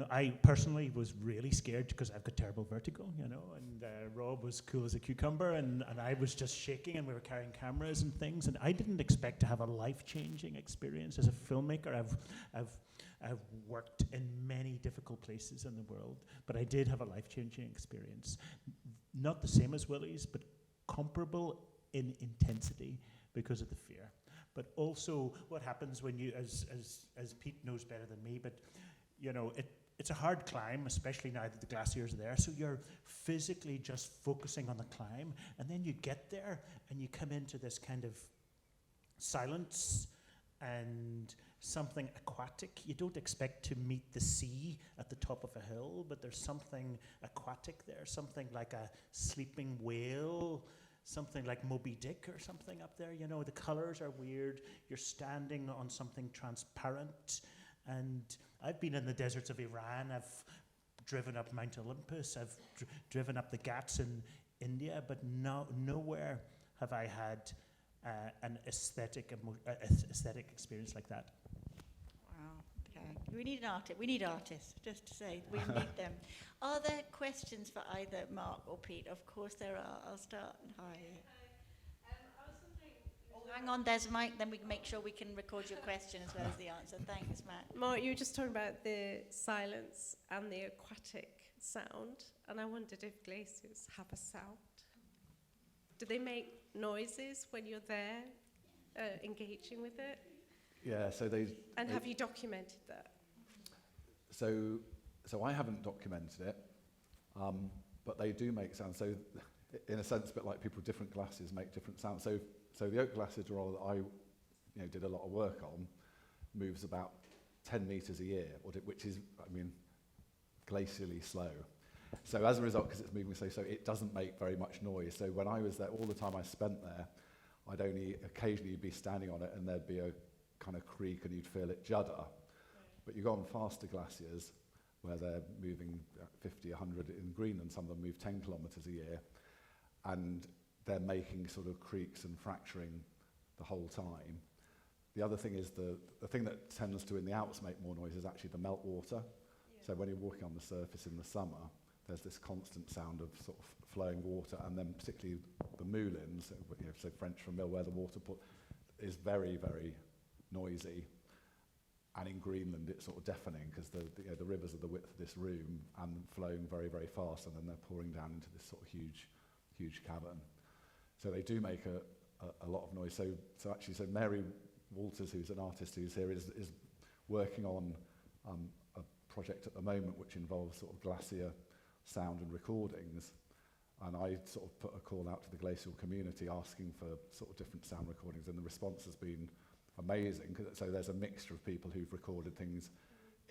I personally was really scared because I've got terrible vertigo, and Rob was cool as a cucumber, and I was just shaking, and we were carrying cameras and things, and I didn't expect to have a life-changing experience as a filmmaker. I've worked in many difficult places in the world, but I did have a life-changing experience. Not the same as Willie's, but comparable in intensity because of the fear. But also what happens when you, as Pete knows better than me, but it's a hard climb, especially now that the glaciers are there. So you're physically just focusing on the climb, and then you get there and you come into this kind of silence and something aquatic. You don't expect to meet the sea at the top of a hill, but there's something aquatic there, something like a sleeping whale, something like Moby Dick or something up there. You know, the colors are weird. You're standing on something transparent. And I've been in the deserts of Iran. I've driven up Mount Olympus. I've driven up the Ghats in India, but nowhere have I had an aesthetic experience like that.
Wow. Okay. We need an artist. We need artists. Just to say, we need them. Are there questions for either Mark or Pete? Of course there are. I'll start. Hi.
I was wondering.
Oh, hang on, there's a mic. Then we can make sure we can record your question as well as the answer. Thanks, Matt.
Mark, you were just talking about the silence and the aquatic sound, and I wondered if glaciers have a sound. Do they make noises when you're there, engaging with it?
Yeah, so
And have you documented that?
So I haven't documented it, but they do make sounds. So in a sense, a bit like people with different glaciers make different sounds. So the Oak Glacier that I did a lot of work on moves about 10 metres a year, which is, glacially slow. So as a result, because it's moving so slow, it doesn't make very much noise. So when I was there, all the time I spent there, I'd only occasionally be standing on it and there'd be a kind of creak and you'd feel it judder. Right. But you go on faster glaciers where they're moving 50, 100 in Greenland, some of them move 10 kilometres a year, and they're making sort of creaks and fracturing the whole time. The other thing is the thing that tends to in the Alps make more noise is actually the meltwater. Yeah. So when you're walking on the surface in the summer, there's this constant sound of sort of flowing water, and then particularly the moulins, so French for mill, where the water is very, very noisy. And in Greenland, it's sort of deafening because the rivers are the width of this room and flowing very, very fast, and then they're pouring down into this sort of huge cavern. So they do make a lot of noise. So Mary Walters, who's an artist who's here, is working on a project at the moment which involves sort of glacier sound and recordings. And I sort of put a call out to the glacial community asking for sort of different sound recordings, and the response has been amazing. So there's a mixture of people who've recorded things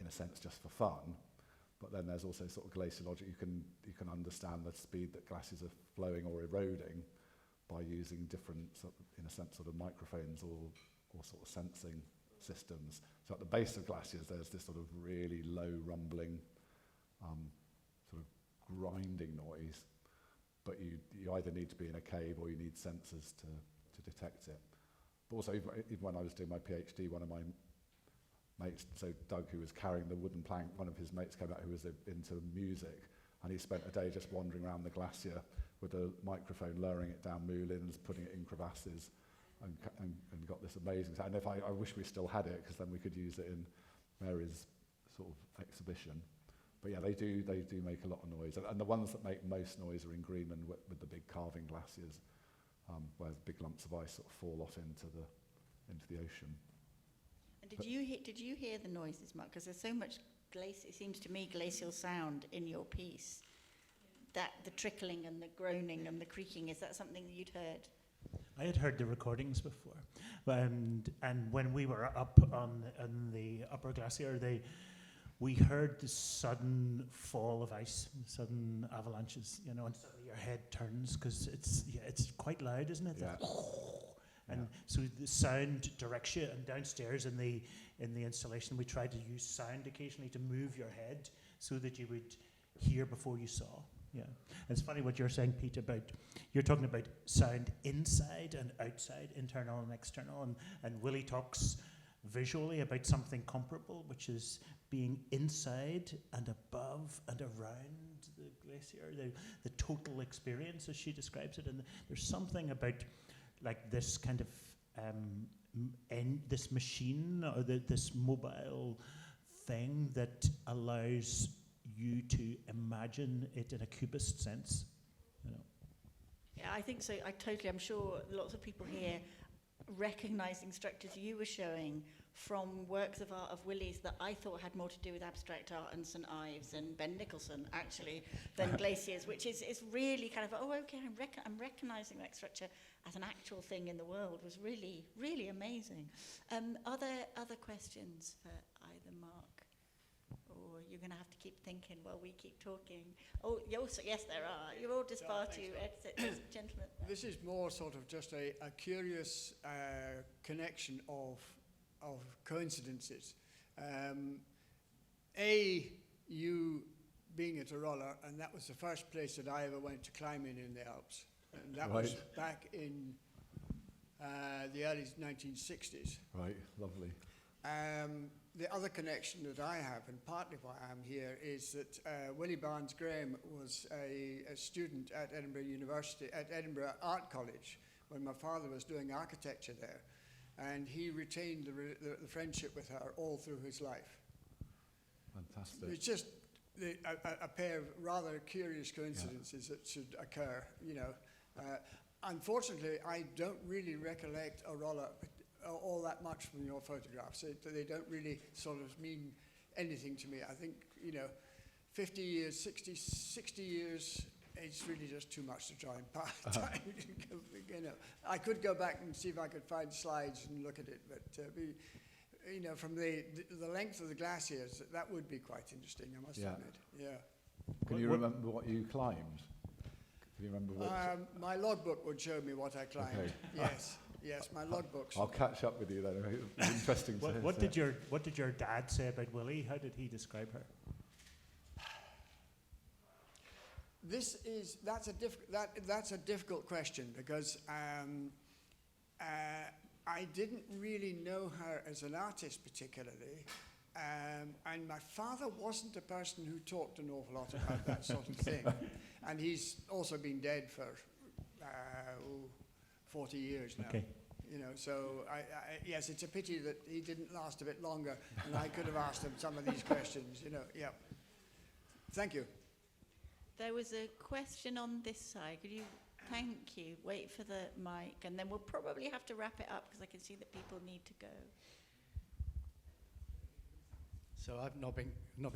in a sense just for fun, but then there's also sort of glaciology. You can understand the speed that glaciers are flowing or eroding by using different, in a sense, sort of microphones or sort of sensing systems. So at the base of glaciers, there's this sort of really low rumbling, sort of grinding noise, but you either need to be in a cave or you need sensors to detect it. But also, even when I was doing my PhD, one of my mates, so Doug, who was carrying the wooden plank, one of his mates came out who was into music, and he spent a day just wandering around the glacier with a microphone, lowering it down moulins, putting it in crevasses, and got this amazing sound. And I wish we still had it, because then we could use it in Mary's sort of exhibition. But yeah, they do make a lot of noise. And the ones that make most noise are in Greenland with the big calving glaciers, where big lumps of ice sort of fall off into the ocean.
And did you hear the noises, Mark? Because there's so much it seems to me, glacial sound in your piece. That the trickling and the groaning and the creaking, is that something that you'd heard?
I had heard the recordings before, and when we were up on the upper glacier, we heard the sudden fall of ice, sudden avalanches, and suddenly your head turns because it's quite loud, isn't it?
Yeah.
And so the sound directs you, and downstairs in the installation, we tried to use sound occasionally to move your head so that you would hear before you saw. Yeah, and it's funny what you're saying, Pete, you're talking about sound inside and outside, internal and external, and Willie talks visually about something comparable, which is being inside and above and around the glacier, the total experience as she describes it. And there's something about like this kind of this machine or this mobile thing that allows you to imagine it in a cubist sense.
Yeah, I think so. I'm sure lots of people here recognising structures you were showing from works of art of Willie's that I thought had more to do with abstract art and St Ives and Ben Nicholson, actually, than glaciers, which is really kind of, oh, okay, I'm recognising that structure as an actual thing in the world was really, really amazing. Are there other questions for either Mark? Or you're going to have to keep thinking while we keep talking? Oh, yes, there are. You're all just far too gentlemen.
This is more sort of just a curious connection of coincidences. You being at Arolla, and that was the first place that I ever went to climb in the Alps. And that was back in the early 1960s.
Right, lovely.
The other connection that I have, and partly why I'm here, is that Willie Barnes-Graham was a student at Edinburgh University, at Edinburgh Art College, when my father was doing architecture there. And he retained the friendship with her all through his life.
Fantastic.
It's just a pair of rather curious coincidences that should occur, you know. Unfortunately, I don't really recollect Arolla all that much from your photographs. They don't really sort of mean anything to me. I think, you know, 50 years, 60 years, it's really just too much to try and pass time. You know, I could go back and see if I could find slides and look at it, but you know, from the length of the glaciers, that would be quite interesting, I must admit. Yeah.
Can you remember what you climbed? Can you remember what?
My logbook would show me what I climbed.
Okay.
Yes, my logbooks.
I'll catch up with you then. It's interesting to
What did your dad say about Willie? How did he describe her?
That's a difficult question, because I didn't really know her as an artist particularly, and my father wasn't a person who talked an awful lot about that sort of thing, and he's also been dead for 40 years now.
Okay.
You know, so yes, it's a pity that he didn't last a bit longer, and I could have asked him some of these questions. You know, yeah. Thank you.
There was a question on this side. Could you, thank you, wait for the mic, and then we'll probably have to wrap it up because I can see that people need to go.
So I've not been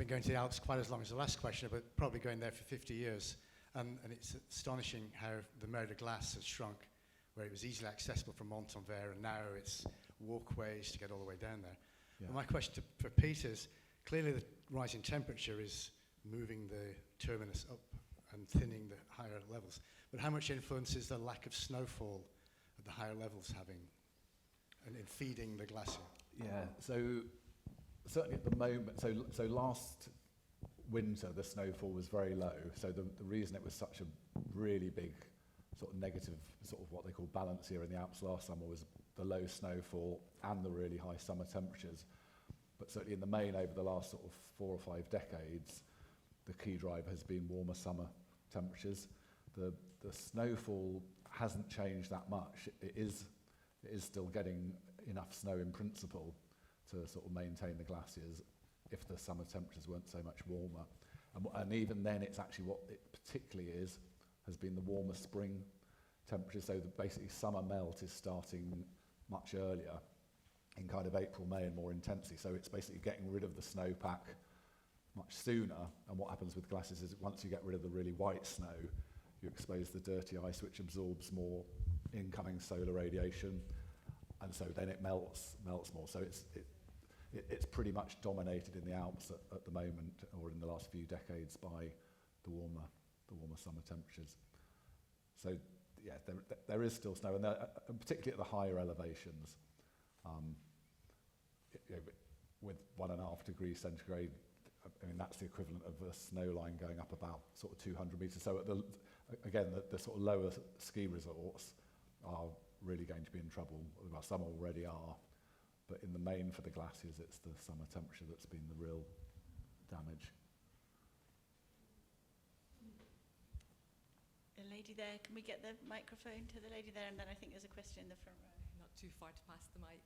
going to the Alps quite as long as the last questioner, but probably going there for 50 years. And it's astonishing how the Mer de Glace has shrunk, where it was easily accessible from Montanvert, and now it's walkways to get all the way down there.
Yeah.
And my question for Pete is, clearly the rise in temperature is moving the terminus up and thinning the higher levels. But how much influence is the lack of snowfall at the higher levels having and in feeding the glacier?
Yeah, so certainly at the moment, so last winter the snowfall was very low. So the reason it was such a really big sort of negative, sort of what they call balance here in the Alps last summer, was the low snowfall and the really high summer temperatures. But certainly in the main, over the last sort of 4 or 5 decades, the key driver has been warmer summer temperatures. The snowfall hasn't changed that much. It is still getting enough snow in principle to sort of maintain the glaciers if the summer temperatures weren't so much warmer. And even then, it's actually what it particularly has been the warmer spring temperatures. So that basically summer melt is starting much earlier in kind of April, May, and more intensely. So it's basically getting rid of the snowpack much sooner. And what happens with glaciers is once you get rid of the really white snow, you expose the dirty ice, which absorbs more incoming solar radiation, and so then it melts more. So it's pretty much dominated in the Alps at the moment, or in the last few decades, by the warmer summer temperatures. So yeah, there is still snow, and particularly at the higher elevations, with 1.5 degrees centigrade. I mean, that's the equivalent of a snow line going up about sort of 200 metres. So at the sort of lower ski resorts are really going to be in trouble. Well, some already are, but in the main for the glaciers, it's the summer temperature that's been the real damage.
A lady there, can we get the microphone to the lady there? And then I think there's a question in the front row.
Not too far to pass the mic.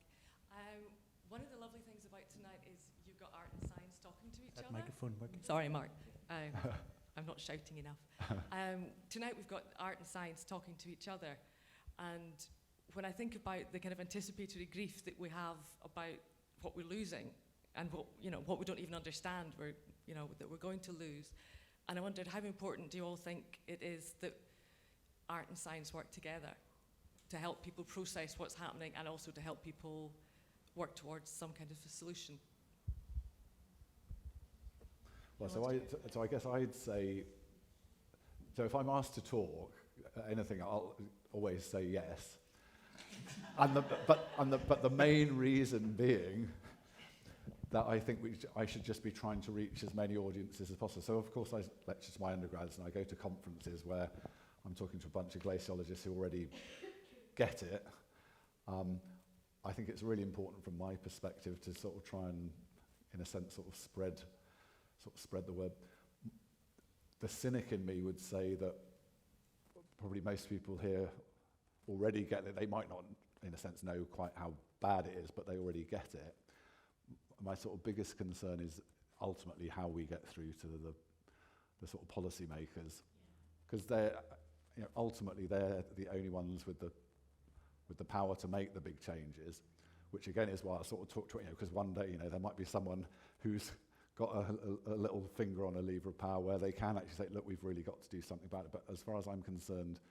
One of the lovely things about tonight is you've got art and science talking to each other.
Microphone working?
Sorry, Mark. I'm not shouting enough. Tonight we've got art and science talking to each other. And when I think about the kind of anticipatory grief that we have about what we're losing and what we don't even understand that we're going to lose, and I wondered how important do you all think it is that art and science work together to help people process what's happening and also to help people work towards some kind of a solution?
Well, so I guess I'd say, so if I'm asked to talk anything, I'll always say yes. But the main reason being that I think I should just be trying to reach as many audiences as possible. So of course I lecture to my undergrads and I go to conferences where I'm talking to a bunch of glaciologists who already get it. I think it's really important from my perspective to sort of try and, in a sense, sort of spread the word. The cynic in me would say that probably most people here already get it. They might not, in a sense, know quite how bad it is, but they already get it. My sort of biggest concern is ultimately how we get through to the sort of policy makers, because ultimately they're the only ones with the power to make the big changes, which again is why I sort of talk to because one day there might be someone who's got a little finger on a lever of power where they can actually say, look, we've really got to do something about it. But as far as I'm concerned,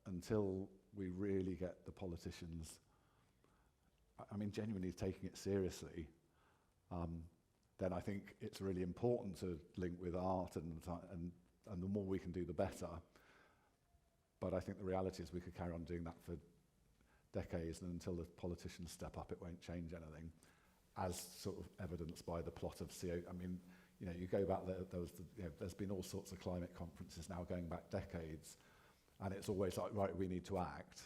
until we really get the politicians, I mean, genuinely taking it seriously, then I think it's really important to link with art, and the more we can do, the better. But I think the reality is we could carry on doing that for decades, and until the politicians step up, it won't change anything, as sort of evidenced by the plot of CO. I mean, you go back there's been all sorts of climate conferences now going back decades, and it's always like, right, we need to act.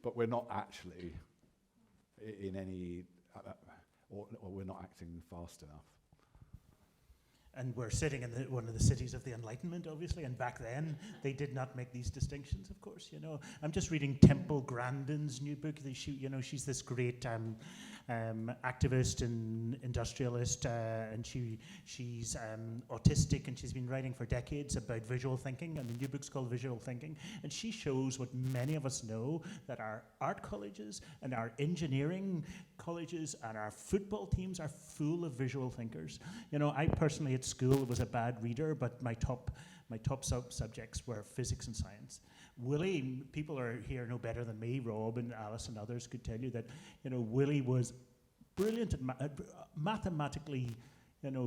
But we're not actually in any, or we're not acting fast enough.
And we're sitting in one of the cities of the Enlightenment, obviously, and back then they did not make these distinctions, of course. I'm just reading Temple Grandin's new book. She's this great activist and industrialist, and she's autistic, and she's been writing for decades about visual thinking, and the new book's called Visual Thinking. And she shows what many of us know, that our art colleges and our engineering colleges and our football teams are full of visual thinkers. I personally at school was a bad reader, but my top subjects were physics and science. Willie, people are here know better than me, Rob and Alice and others could tell you that, Willie was brilliant at mathematically,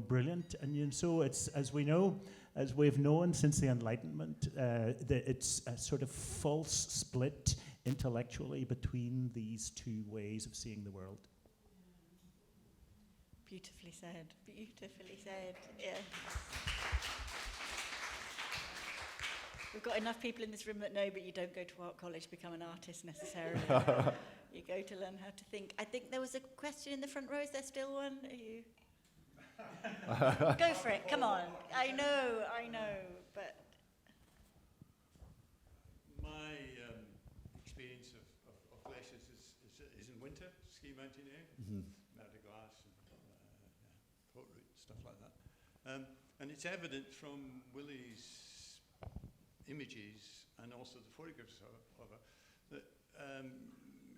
brilliant. And so it's, as we've known since the Enlightenment, that it's a sort of false split intellectually between these two ways of seeing the world.
Beautifully said. Beautifully said. Yeah. We've got enough people in this room that know, but you don't go to art college to become an artist necessarily. You go to learn how to think. I think there was a question in the front row. Is there still one? Are you? Go for it. Come on. I know. But
my experience of glaciers is in winter, ski mountaineering, mer de glace, and portrait, stuff like that. And it's evident from Willie's images and also the photographs of her that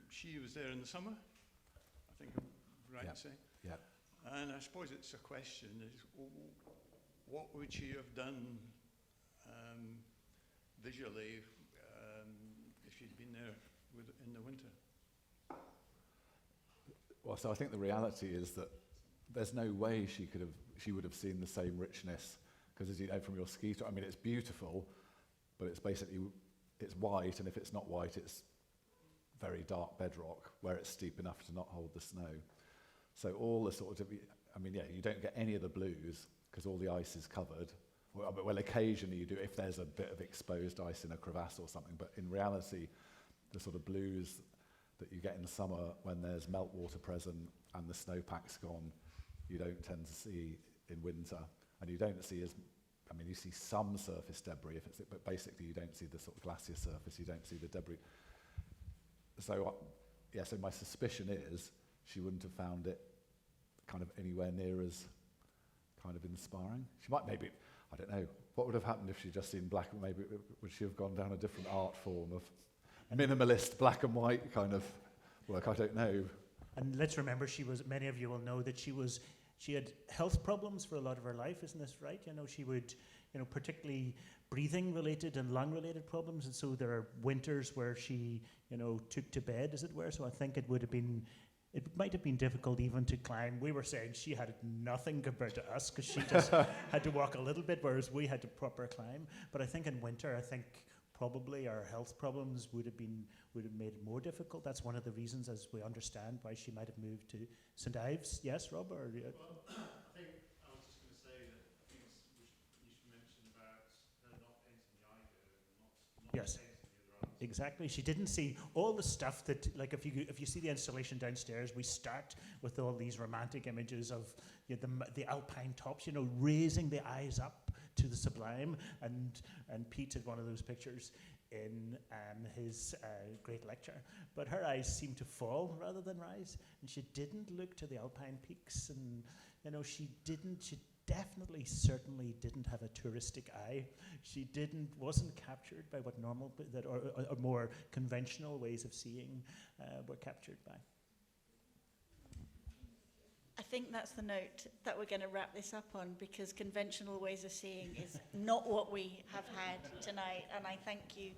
she was there in the summer, I think I'm right to say.
Yeah.
And I suppose it's a question, is what would she have done visually if she'd been there in the winter?
Well, so I think the reality is that there's no way she would have seen the same richness, because as you know from your ski tour, I mean, it's beautiful, but it's white, and if it's not white, it's very dark bedrock where it's steep enough to not hold the snow. So all the sort of, you don't get any of the blues because all the ice is covered. Well, occasionally you do if there's a bit of exposed ice in a crevasse or something, but in reality, the sort of blues that you get in the summer when there's meltwater present and the snowpack's gone, you don't tend to see in winter. And you don't see you see some surface debris, but basically you don't see the sort of glacier surface, you don't see the debris. So, so my suspicion is she wouldn't have found it kind of anywhere near as kind of inspiring. She might maybe, I don't know, what would have happened if she'd just seen black? Maybe would she have gone down a different art form of minimalist black and white kind of work. I don't know.
And let's remember, many of you will know that she had health problems for a lot of her life, isn't this right? You know, she would, particularly breathing related and lung related problems, and so there are winters where she, took to bed, as it were. So I think it might have been difficult even to climb. We were saying she had nothing compared to us because she just had to walk a little bit, whereas we had to proper climb. But I think in winter, probably our health problems would have made it more difficult. That's one of the reasons, as we understand, why she might have moved to St Ives. Yes, Rob?
Well, I think I was just going to say that I think you should mention about her not painting the eye and not
Yes.
painting the other eyes.
Exactly. She didn't see all the stuff that, like, if you see the installation downstairs, we start with all these romantic images of the Alpine tops, raising the eyes up to the sublime, and Pete had one of those pictures in his great lecture. But her eyes seemed to fall rather than rise, and she didn't look to the Alpine peaks, and she definitely, certainly didn't have a touristic eye. She wasn't captured by what normal, or more conventional ways of seeing were captured by.
I think that's the note that we're going to wrap this up on, because conventional ways of seeing is not what we have had tonight, and I thank you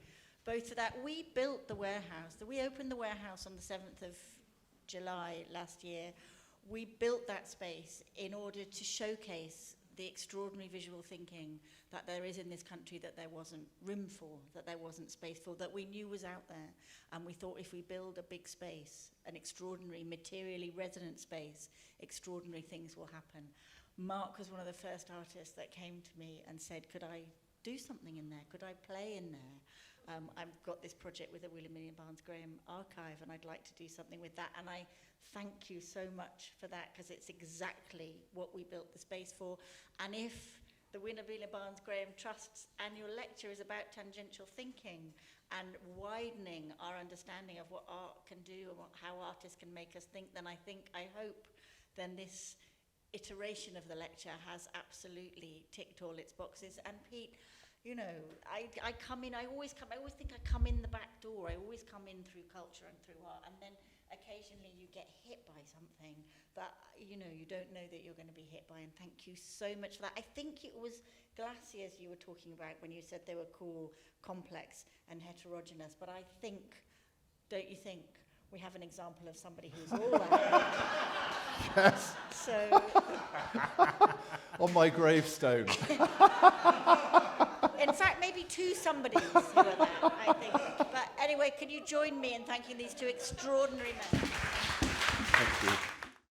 both for that. We built the warehouse. We opened the warehouse on the 7th of July last year. We built that space in order to showcase the extraordinary visual thinking that there is in this country that there wasn't room for, that there wasn't space for, that we knew was out there. And we thought if we build a big space, an extraordinary, materially resonant space, extraordinary things will happen. Mark was one of the first artists that came to me and said, could I do something in there? Could I play in there? I've got this project with the Wilhelmina Barnes Graham archive, and I'd like to do something with that. And I thank you so much for that, because it's exactly what we built the space for. And if the Wilhelmina Barnes Graham Trust's annual lecture is about tangential thinking and widening our understanding of what art can do and how artists can make us think, then I hope then this iteration of the lecture has absolutely ticked all its boxes. And Pete, I come in, I always think I come in the back door. I always come in through culture and through art, and then occasionally you get hit by something that, you don't know that you're going to be hit by, and thank you so much for that. I think it was glaciers you were talking about when you said they were cool, complex, and heterogeneous, but I think, don't you think, we have an example of somebody who's all that.
Yes.
So
On my gravestone.
in fact, maybe two somebodies who are that, I think. But anyway, can you join me in thanking these two extraordinary men?
Thank you.